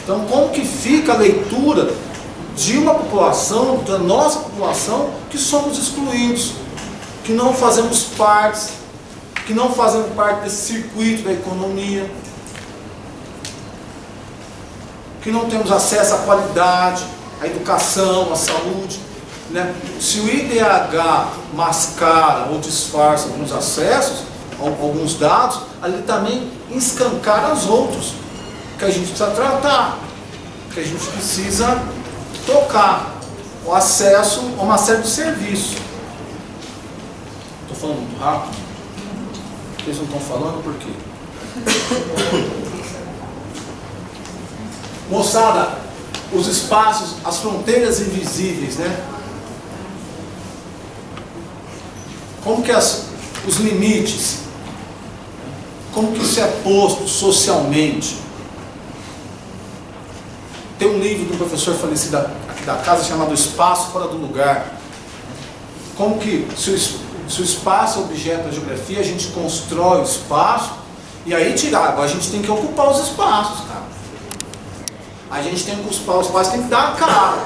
A: Então, como que fica a leitura de uma população, da nossa população, que somos excluídos, que não fazemos parte, que não fazemos parte desse circuito da economia, que não temos acesso à qualidade, à educação, à saúde, né? Se o IDH mascara ou disfarça alguns acessos, alguns dados, ali também escancara os outros, que a gente precisa tratar, que a gente precisa tocar o acesso a uma série de serviços. Estou falando muito rápido? Vocês não estão falando por quê? Moçada, os espaços, as fronteiras invisíveis, né? Como que os limites, como que isso é posto socialmente? Tem um livro do professor falecido aqui da casa chamado Espaço Fora do Lugar. Como que, se o espaço é objeto da geografia, a gente constrói o espaço e aí agora a gente tem que ocupar os espaços, cara. A gente tem que ocupar os espaços, tem que dar a cara.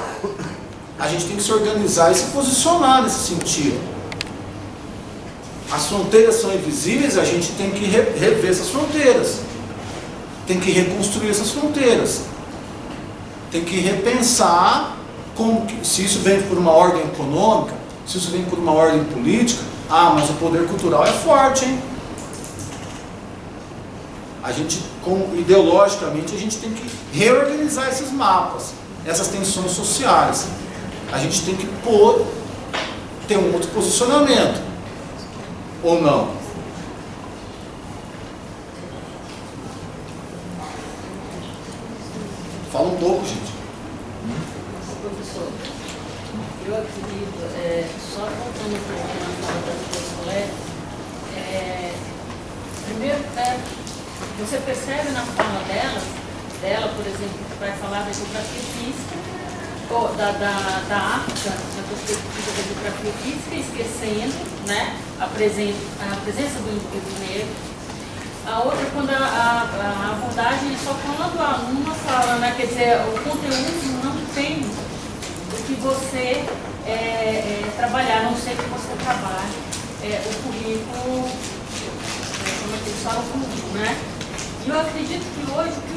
A: A gente tem que se organizar e se posicionar nesse sentido. As fronteiras são invisíveis, a gente tem que rever essas fronteiras. Tem que reconstruir essas fronteiras. Tem que repensar se isso vem por uma ordem econômica, se isso vem por uma ordem política. Ah, mas o poder cultural é forte, hein? A gente, ideologicamente, a gente tem que reorganizar esses mapas, essas tensões sociais. A gente tem que ter um outro posicionamento. Ou não? Fala um pouco, gente.
M: Professor, eu acredito, só voltando um pouco na fala das duas colegas, Primeiro, você percebe na fala dela, por exemplo, que vai falar da geografia física, ou da África, da perspectiva da geografia física, esquecendo, né, a presença do indivíduo negro. A outra, quando a abordagem, só quando a aluna fala, né, quer dizer, o conteúdo não tem o que você trabalhar, a não sei que você trabalhe o currículo, como é que eles falam, o currículo, né? E eu acredito que hoje o que o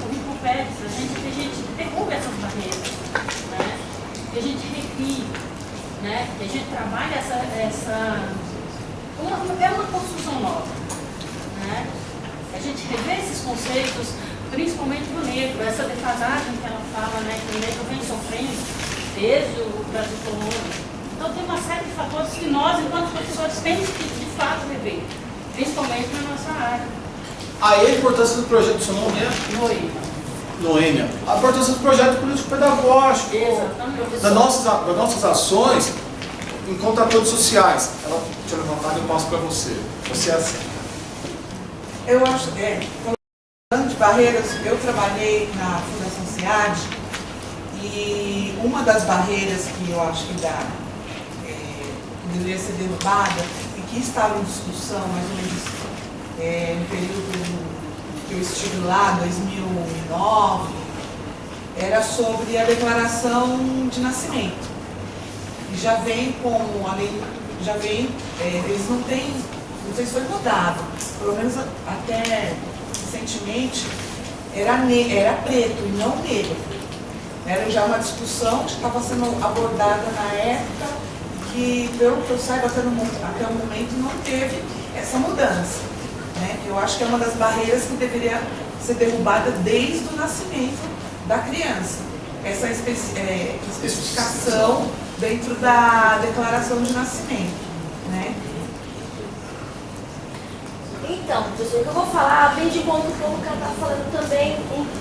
M: currículo pede a gente, que a gente derrube essas barreiras, né? Que a gente recrie, né? Que a gente trabalhe é uma construção nova, né? A gente rever esses conceitos, principalmente do negro, essa defasagem que ela fala, né? Que o negro vem sofrendo desde o Brasil colônia. Então tem uma série de fatores que nós, enquanto professores, temos que de fato rever, principalmente na nossa área.
A: Aí a importância do projeto do seu nome é? Noêmia. A importância do projeto político-pedagógico, das nossas ações em contratores sociais. Ela tinha levantado e eu passo para você. Você é assim.
N: Eu acho que, falando de barreiras, eu trabalhei na Fundação SEAD e uma das barreiras que eu acho que deveria ser derrubada e que estava em discussão mais ou menos no período que eu estive lá, 2009, era sobre a declaração de nascimento. E já vem como a lei, eles não têm, não sei se foi mudado, pelo menos até recentemente era preto e não negro. Era já uma discussão que estava sendo abordada na época que, pelo que eu saiba, até o momento não teve essa mudança, né? Que eu acho que é uma das barreiras que deveria ser derrubada desde o nascimento da criança. Essa especificação dentro da declaração de nascimento, né?
I: Então, professor, o que eu vou falar vem de encontro com o que ela está falando também,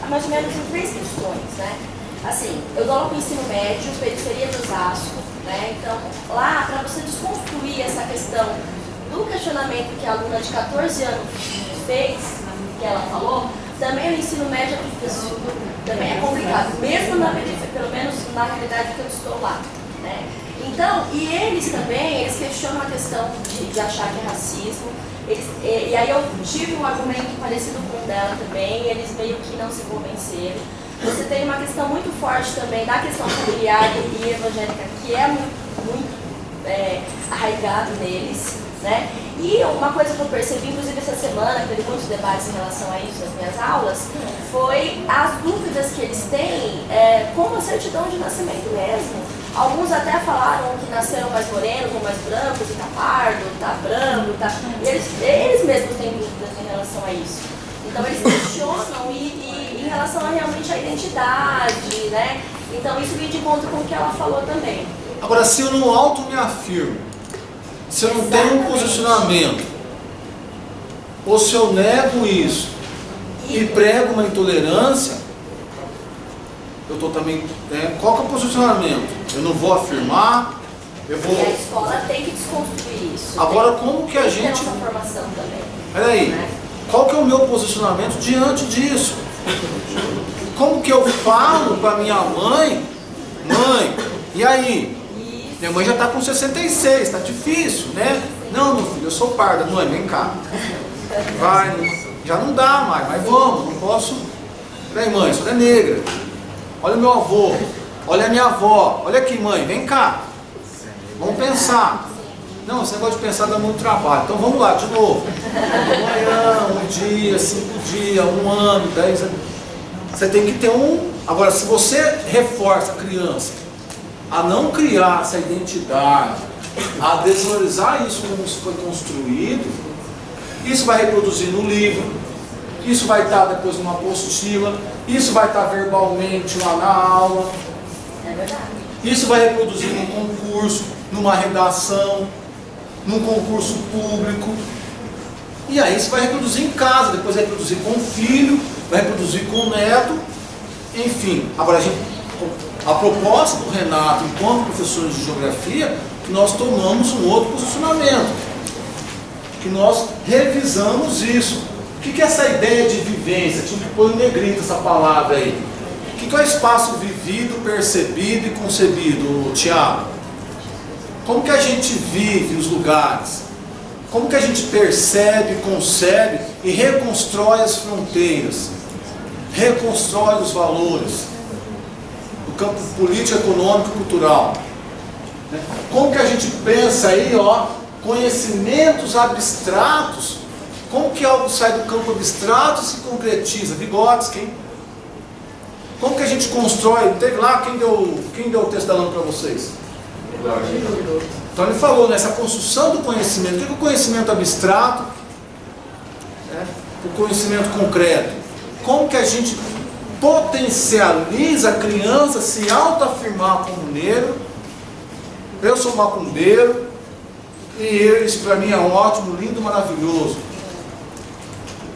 I: mais ou menos em 3 questões, né? Assim, eu dou aula para o ensino médio, periferia do Osasco, né? Então, lá, para você desconstruir essa questão do questionamento que a aluna de 14 anos fez, que ela falou, também o ensino médio é difícil, também é complicado, mesmo na periferia, pelo menos na realidade que eu estou lá, né? Então, e eles também, eles questionam a questão de achar que é racismo, e aí eu tive um argumento parecido com o dela também, e eles meio que não se convenceram. Você tem uma questão muito forte também da questão familiar e evangélica, que é muito arraigado neles, né? E uma coisa que eu percebi, inclusive essa semana, que teve muitos debates em relação a isso nas minhas aulas, foi as dúvidas que eles têm com a certidão de nascimento mesmo. Alguns até falaram que nasceram mais morenos ou mais brancos, e tá pardo, tá branco, tá... Eles mesmos têm dúvidas em relação a isso. Então eles questionam e em relação a realmente a identidade, né? Então isso vem de encontro com o que ela falou também.
A: Agora, se eu não auto me afirmo, se eu não tenho um posicionamento, ou se eu nego isso e prego uma intolerância, eu estou também... qual que é o posicionamento? Eu não vou afirmar, eu vou...
I: E a escola tem que desconstruir isso.
A: Agora, como que a gente...
I: Tem nossa formação também.
A: Peraí,
I: né?
A: Qual que é o meu posicionamento diante disso? Como que eu falo para minha mãe, e aí? Minha mãe já está com 66, está difícil, né? Não, meu filho, eu sou parda. Mãe, vem cá. Vai, já não dá mais, mas vamos, não posso. Peraí, mãe, a senhora é negra. Olha o meu avô, olha a minha avó. Olha aqui, mãe, vem cá. Vamos pensar. Não, esse negócio de pensar dá muito trabalho. Então vamos lá, de novo. Amanhã, 1 dia, 5 dias, 1 ano, 10 anos. Você tem que ter um... Agora, se você reforça a criança a não criar essa identidade, a desvalorizar isso como isso foi construído, isso vai reproduzir no livro, isso vai estar depois numa apostila, isso vai estar verbalmente lá na aula, isso vai reproduzir num concurso, numa redação, num concurso público, e aí isso vai reproduzir em casa, depois vai reproduzir com o filho, vai reproduzir com o neto, enfim. Agora, a proposta do Renato, enquanto professores de geografia, que nós tomamos um outro posicionamento. que nós revisamos isso. O que é essa ideia de vivência? Tinha que pôr em negrito essa palavra aí. O que é o espaço vivido, percebido e concebido, Tiago? Como que a gente vive os lugares? Como que a gente percebe, concebe e reconstrói as fronteiras? Reconstrói os valores do campo político, econômico e cultural? Como que a gente pensa aí, conhecimentos abstratos? Como que algo sai do campo abstrato e se concretiza? Vygotsky. Como que a gente constrói? Teve lá, quem deu o texto da Lana para vocês? Então ele falou nessa construção do conhecimento. O que é o conhecimento abstrato? O conhecimento concreto. Como que a gente potencializa a criança se autoafirmar como negro? Eu sou macumbeiro e isso para mim é ótimo, lindo, maravilhoso.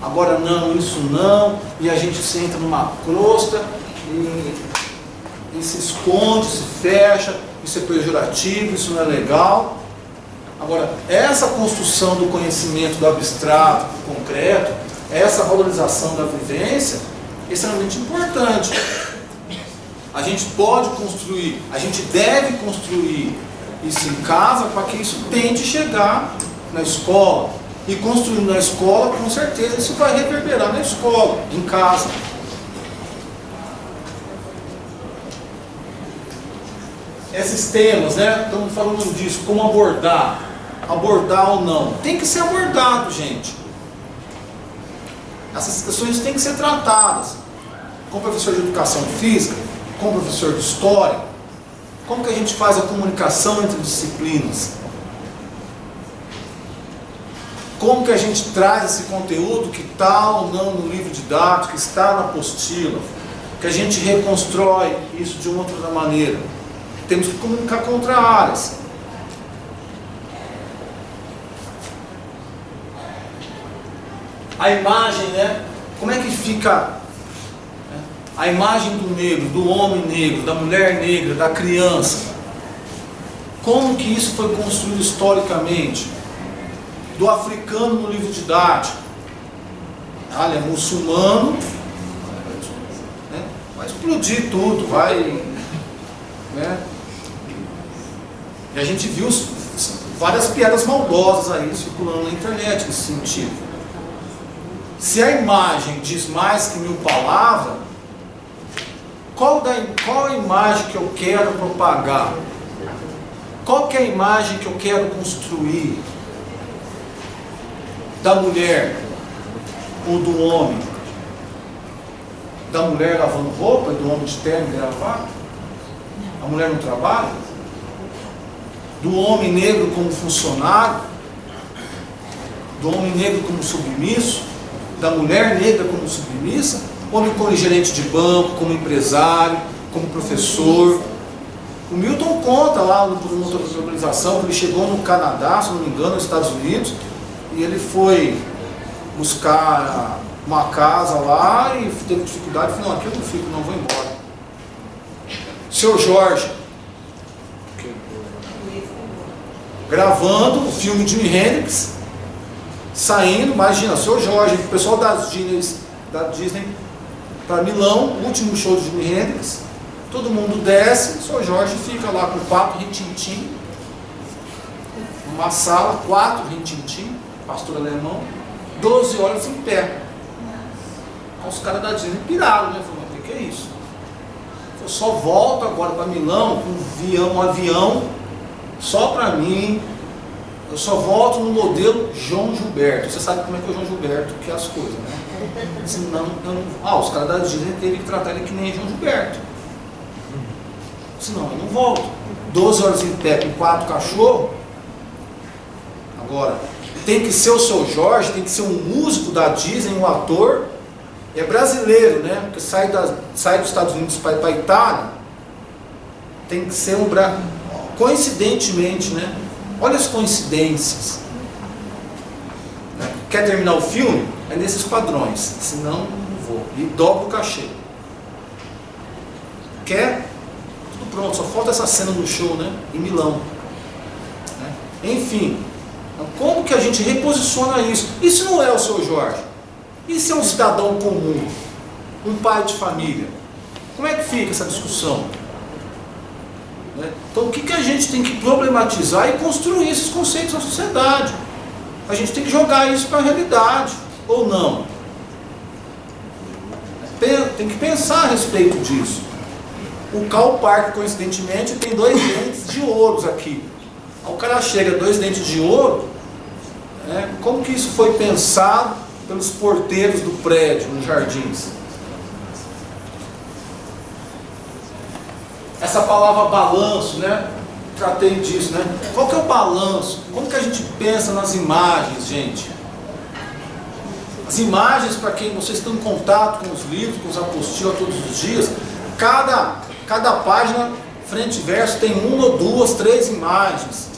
A: Agora não, isso não, e a gente se entra numa crosta e se esconde, se fecha, isso é pejorativo, isso não é legal. Agora, essa construção do conhecimento do abstrato, do concreto, essa valorização da vivência, é extremamente importante. A gente pode construir, a gente deve construir isso em casa para que isso tente chegar na escola. E construindo na escola, com certeza isso vai reverberar na escola, em casa. Esses temas, estamos falando disso, como abordar ou não. Tem que ser abordado, gente. Essas questões têm que ser tratadas. Com o professor de educação física, com o professor de história. Como que a gente faz a comunicação entre disciplinas? Como que a gente traz esse conteúdo que está ou não no livro didático, que está na apostila, que a gente reconstrói isso de uma outra maneira. Temos que comunicar contra áreas. A imagem, como é que fica a imagem do negro, do homem negro, da mulher negra, da criança? Como que isso foi construído historicamente? Do africano no livro didático. Ele é muçulmano, vai explodir tudo, vai... E a gente viu várias piadas maldosas aí circulando na internet nesse sentido. Se a imagem diz mais que 1000 palavras, qual a imagem que eu quero propagar? Qual que é a imagem que eu quero construir? Da mulher ou do homem? Da mulher lavando roupa e do homem de terno e gravata? A mulher não trabalha? Do homem negro como funcionário? Do homem negro como submisso? Da mulher negra como submissa? Homem como gerente de banco, como empresário, como professor? O Milton conta lá no Promotor da Globalização que ele chegou no Canadá, se não me engano, nos Estados Unidos, e ele foi buscar uma casa lá e teve dificuldade, falou, não, aqui eu não fico, não, vou embora. Seu Jorge, gravando o filme Jimi Hendrix, saindo, imagina, Seu Jorge, o pessoal da Disney para Milão, último show de Jimi Hendrix, todo mundo desce, o Seu Jorge fica lá com 4 rintintim, numa sala, 4 rintintim, pastor alemão, 12 horas em pé. Os caras da Disney piraram, Falaram, o que é isso? Eu só volto agora para Milão com um avião só para mim. Eu só volto no modelo João Gilberto. Você sabe como é que é o João Gilberto, que é as coisas, Senão, os caras da Disney teve que tratar ele que nem João Gilberto. Senão eu não volto. 12 horas em pé com 4 cachorros. Agora, tem que ser o Seu Jorge, tem que ser um músico da Disney, um ator. É brasileiro, Porque sai dos Estados Unidos para a Itália. Tem que ser um brasileiro. Coincidentemente, Olha as coincidências. Quer terminar o filme? É nesses padrões. Senão, não vou. E dobra o cachê. Quer? Tudo pronto. Só falta essa cena no show, em Milão. Enfim, Então, como que a gente reposiciona isso? E se não é o seu Jorge? E se é um cidadão comum? Um pai de família? Como é que fica essa discussão? Então, o que a gente tem que problematizar e construir esses conceitos na sociedade? A gente tem que jogar isso para a realidade, ou não? Tem que pensar a respeito disso. O Karl Parker, coincidentemente, tem 2 dentes de ouro aqui. O cara chega, 2 dentes de ouro, como que isso foi pensado pelos porteiros do prédio, nos jardins? Essa palavra balanço, tratei disso, Qual que é o balanço? Como que a gente pensa nas imagens, gente? As imagens, para quem vocês estão em contato com os livros, com os apostilas todos os dias, cada página, frente e verso, tem 1 ou 2, 3 imagens.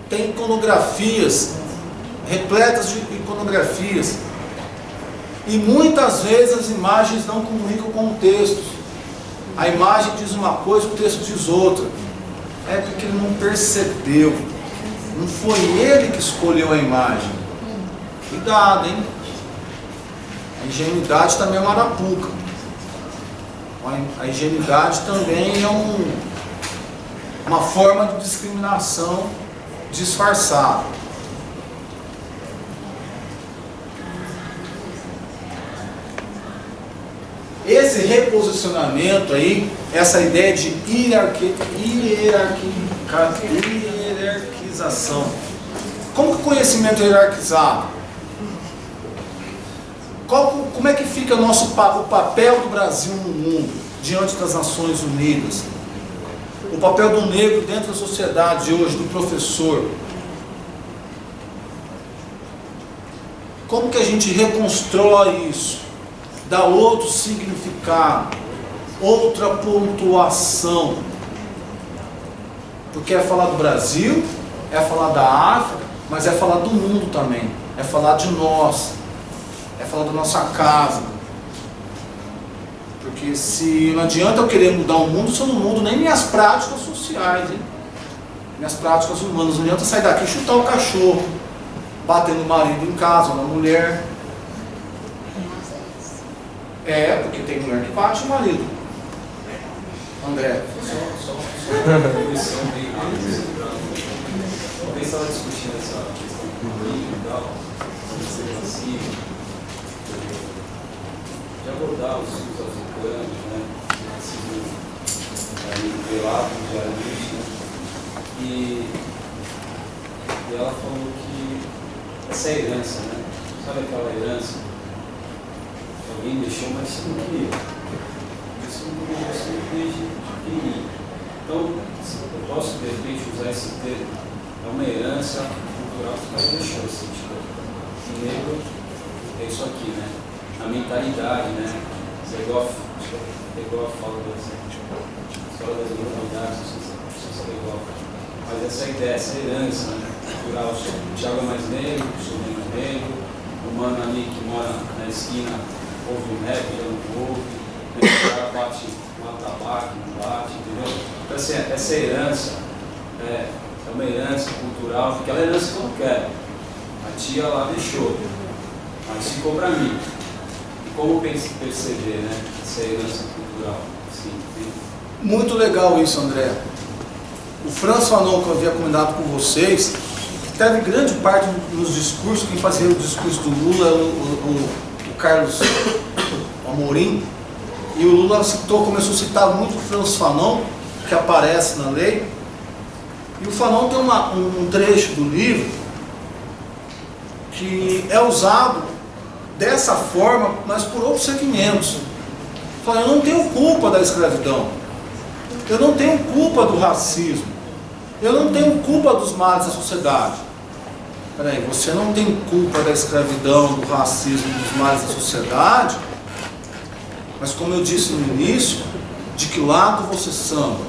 A: Tem iconografias, repletas de iconografias. E muitas vezes as imagens não comunicam com o texto. A imagem diz uma coisa, o texto diz outra. É porque ele não percebeu. Não foi ele que escolheu a imagem. Cuidado, hein? A ingenuidade também é uma arapuca. A ingenuidade também é uma forma de discriminação disfarçada. Esse reposicionamento aí, essa ideia de hierarquização. Como que o conhecimento é hierarquizado? Como é que fica o papel do Brasil no mundo, diante das Nações Unidas? O papel do negro dentro da sociedade hoje, do professor. Como que a gente reconstrói isso? Dá outro significado, outra pontuação. Porque é falar do Brasil, é falar da África, mas é falar do mundo também. É falar de nós, é falar da nossa casa. Porque se não adianta eu querer mudar o mundo se eu não mudo nem minhas práticas sociais, hein? Minhas práticas humanas. Não adianta sair daqui e chutar o cachorro, bater no marido em casa, ou na mulher. Porque tem mulher que bate o marido. André.
D: Só uma contribuição bem talvez estava discutindo essa questão do político e tal, ser passivo, de abordar os africanos, racismo velado, diariamente, e ela falou que essa herança, sabe aquela herança? Alguém deixou, mas você não queria. Isso não desde pequenininho. Então, eu posso, de repente, usar esse termo. É uma herança cultural que você deixou, assim, tipo, o negro é isso aqui, A mentalidade, Você é igual a fala da história das humanidades, não sei se é igual. Mas essa ideia, essa herança cultural, o Thiago é mais negro, o sou menos negro, o mano ali que mora na esquina ouve um rap, ele não ouve, o cara bate um atabaque, não bate, entendeu? Então, assim, essa herança é uma herança cultural, porque aquela herança que eu não quero. A tia lá deixou, mas ficou para mim. E como perceber, essa herança cultural? Sim,
A: muito legal isso, André. O Franz Fanon, que eu havia comentado com vocês, teve grande parte nos discursos. Quem fazia o discurso do Lula era o Carlos Amorim, e o Lula começou a citar muito o Franz Fanon, que aparece na lei, e o Fanon tem um trecho do livro que é usado dessa forma, mas por outros segmentos. Fala, eu não tenho culpa da escravidão, eu não tenho culpa do racismo, eu não tenho culpa dos males da sociedade. Peraí, você não tem culpa da escravidão, do racismo, dos males da sociedade, mas como eu disse no início, de que lado você samba?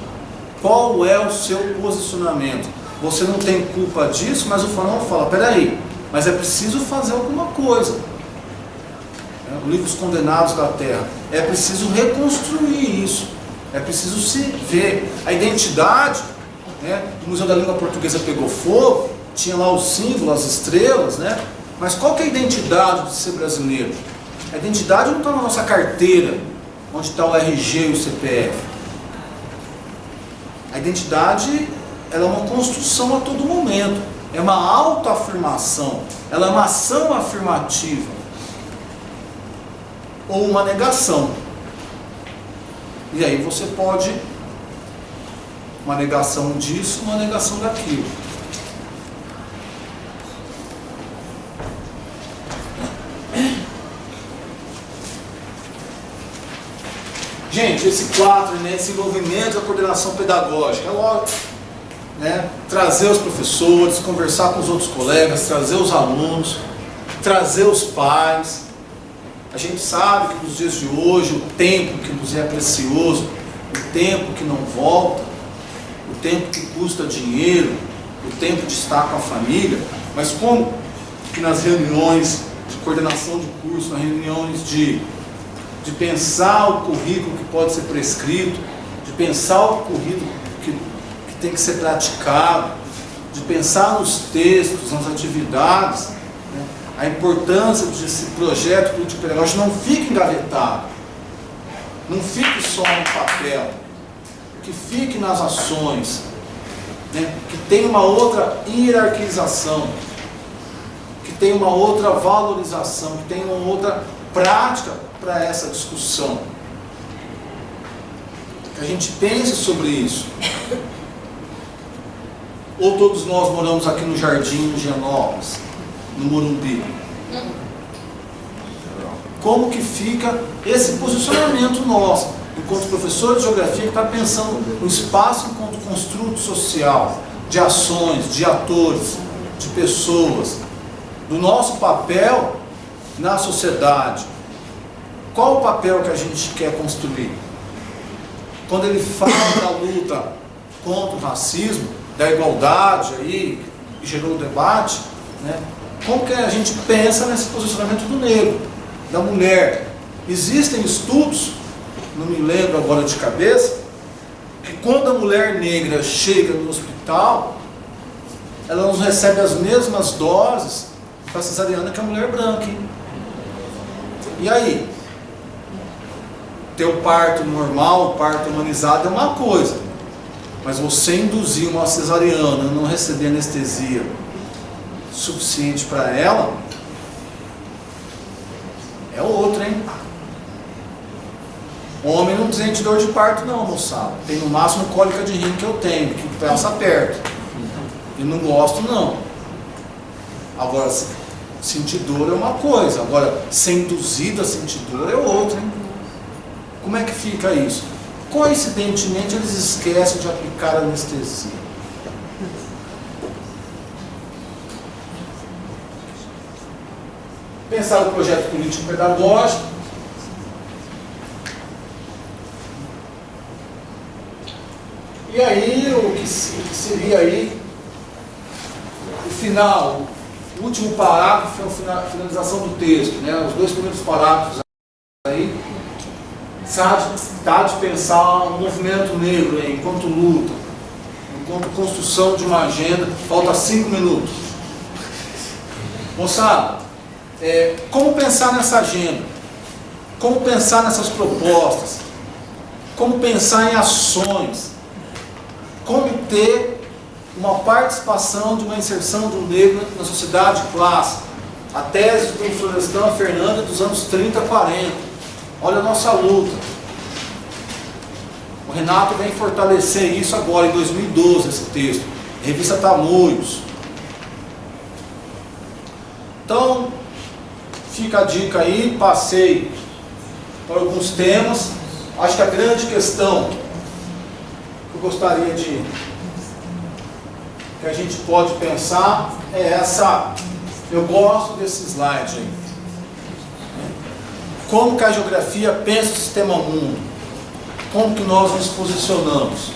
A: Qual é o seu posicionamento? Você não tem culpa disso, mas o Fanon fala, peraí, mas é preciso fazer alguma coisa. O livro Os Condenados da Terra. É preciso reconstruir isso. É preciso se ver. A identidade, o Museu da Língua Portuguesa pegou fogo, tinha lá o símbolo, as estrelas, né? Mas qual que é a identidade de ser brasileiro? A identidade não está na nossa carteira, onde está o RG e o CPF. A identidade, ela é uma construção a todo momento, é uma autoafirmação, ela é uma ação afirmativa ou uma negação. E aí você pode, uma negação disso, uma negação daquilo. Gente, esse 4, né, esse envolvimento da coordenação pedagógica, é lógico, né, trazer os professores, conversar com os outros colegas, trazer os alunos, trazer os pais. A gente sabe que nos dias de hoje, o tempo que nos é precioso, o tempo que não volta, o tempo que custa dinheiro, o tempo de estar com a família, mas como que nas reuniões de coordenação de curso, nas reuniões de pensar o currículo que pode ser prescrito, de pensar o currículo que tem que ser praticado, de pensar nos textos, nas atividades, né? A importância desse projeto político-pedagógico não fique engavetado, não fique só no papel, que fique nas ações, né? Que tenha uma outra hierarquização, que tenha uma outra valorização, que tenha uma outra prática para essa discussão. Que a gente pense sobre isso. Ou todos nós moramos aqui no Jardim, no Higienópolis, no Morumbi? Como que fica esse posicionamento nosso, enquanto professor de geografia que está pensando no espaço enquanto construto social, de ações, de atores, de pessoas, do nosso papel na sociedade? Qual o papel que a gente quer construir? Quando ele fala da luta contra o racismo, da igualdade aí, que gerou o debate, né? Como que a gente pensa nesse posicionamento do negro, da mulher? Existem estudos, não me lembro agora de cabeça, que quando a mulher negra chega no hospital, ela não recebe as mesmas doses para cesariana que a mulher branca, hein? E aí? Ter o parto normal, o parto humanizado é uma coisa, mas você induzir uma cesariana, não receber anestesia suficiente para ela, é outra, hein? Homem não sente dor de parto não, moçada. Tem no máximo cólica de rim que eu tenho, que passa perto. E não gosto não. Agora, sentir dor é uma coisa, agora ser induzido a sentir dor é outra, hein? Como é que fica isso? Coincidentemente, eles esquecem de aplicar a anestesia. Pensar no projeto político-pedagógico. E aí, o que seria aí o final, o último parágrafo é a finalização do texto, né? Os dois primeiros parágrafos aí, tá de pensar um movimento negro aí, enquanto luta, enquanto construção de uma agenda. Falta 5 minutos. Moçada, como pensar nessa agenda? Como pensar nessas propostas? Como pensar em ações? Como ter uma participação de uma inserção do negro na sociedade de classe? A tese do Florestan Fernandes dos anos 30 a 40. Olha a nossa luta. O Renato vem fortalecer isso agora, em 2012, esse texto. Revista Tamoios. Então, fica a dica aí, passei por alguns temas. Acho que a grande questão que eu gostaria que a gente pode pensar é essa. Eu gosto desse slide aí. Como que a geografia pensa o sistema mundo? Como que nós nos posicionamos?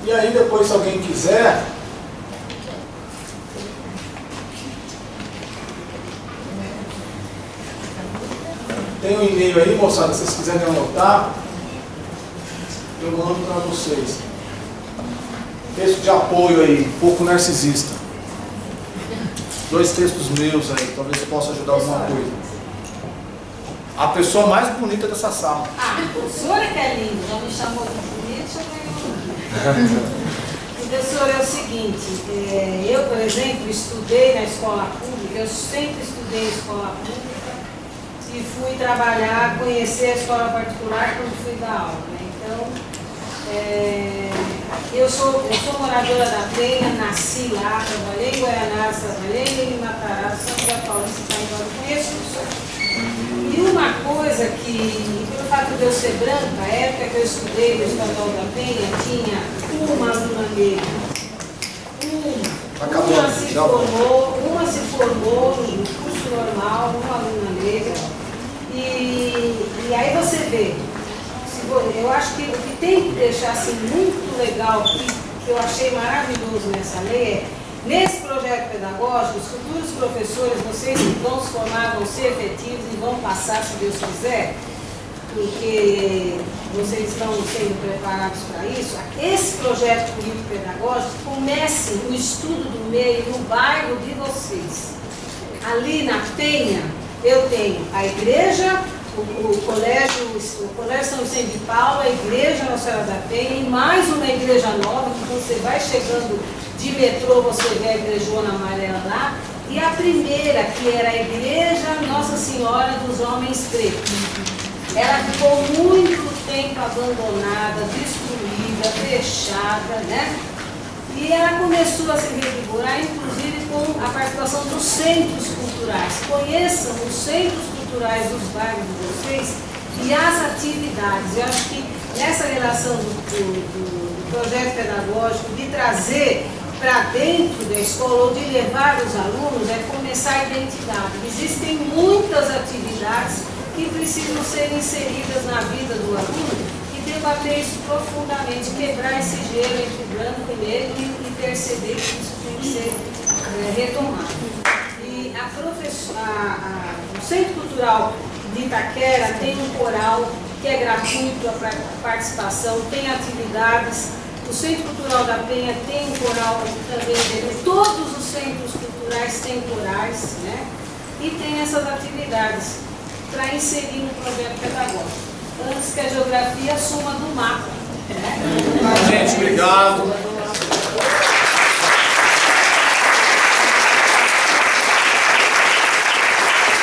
A: E aí depois, se alguém quiser, tem um e-mail aí, moçada, se vocês quiserem anotar, eu mando para vocês. Texto de apoio aí, um pouco narcisista. 2 textos meus aí, talvez eu possa ajudar alguma coisa. A pessoa mais bonita dessa sala.
O: Ah, o senhor é que é lindo, já me chamou de bonito, Professor, é o seguinte, eu, por exemplo, estudei na escola pública, eu sempre estudei em escola pública e fui trabalhar, conhecer a escola particular quando fui dar aula, né? Então, eu sou moradora da Penha, nasci lá, trabalhei em Guaianazes, trabalhei em Matarazzo, Santa Paulista, eu conheço isso. E uma coisa que, pelo fato de eu ser branca, a época que eu estudei no Estadual da Penha, tinha uma aluna negra. Uma se formou no curso normal, uma aluna negra. E aí você vê, eu acho que o que tem que deixar assim, muito legal, que eu achei maravilhoso nessa lei é, nesse projeto pedagógico, os futuros professores, vocês que vão se formar, vão ser efetivos e vão passar, se Deus quiser, porque vocês estão sendo preparados para isso. Esse projeto político-pedagógico comece o estudo do meio no bairro de vocês. Ali na Penha, eu tenho a igreja, o colégio São Vicente de Paula, a igreja Nossa Senhora da Penha e mais uma igreja nova, que você vai chegando de metrô, você vê a igrejona amarela lá, e a primeira, que era a igreja Nossa Senhora dos Homens Pretos. Ela ficou muito tempo abandonada, destruída, fechada, né? E ela começou a se revigorar, inclusive com a participação dos centros culturais. Conheçam os centros culturais dos bairros de vocês e as atividades. Eu acho que nessa relação do projeto pedagógico, de trazer para dentro da escola ou de levar os alunos, é começar a identidade. Existem muitas atividades que precisam ser inseridas na vida do aluno e debater isso profundamente, quebrar esse gelo entre branco e negro e perceber que isso tem que ser retomado. E o Centro Cultural de Itaquera tem um coral que é gratuito a participação, tem atividades. O Centro Cultural da Penha tem um coral também, todos os centros culturais têm corais, né? E tem essas atividades para inserir no projeto pedagógico, antes que a geografia suma do mapa. Né?
A: Gente, obrigado.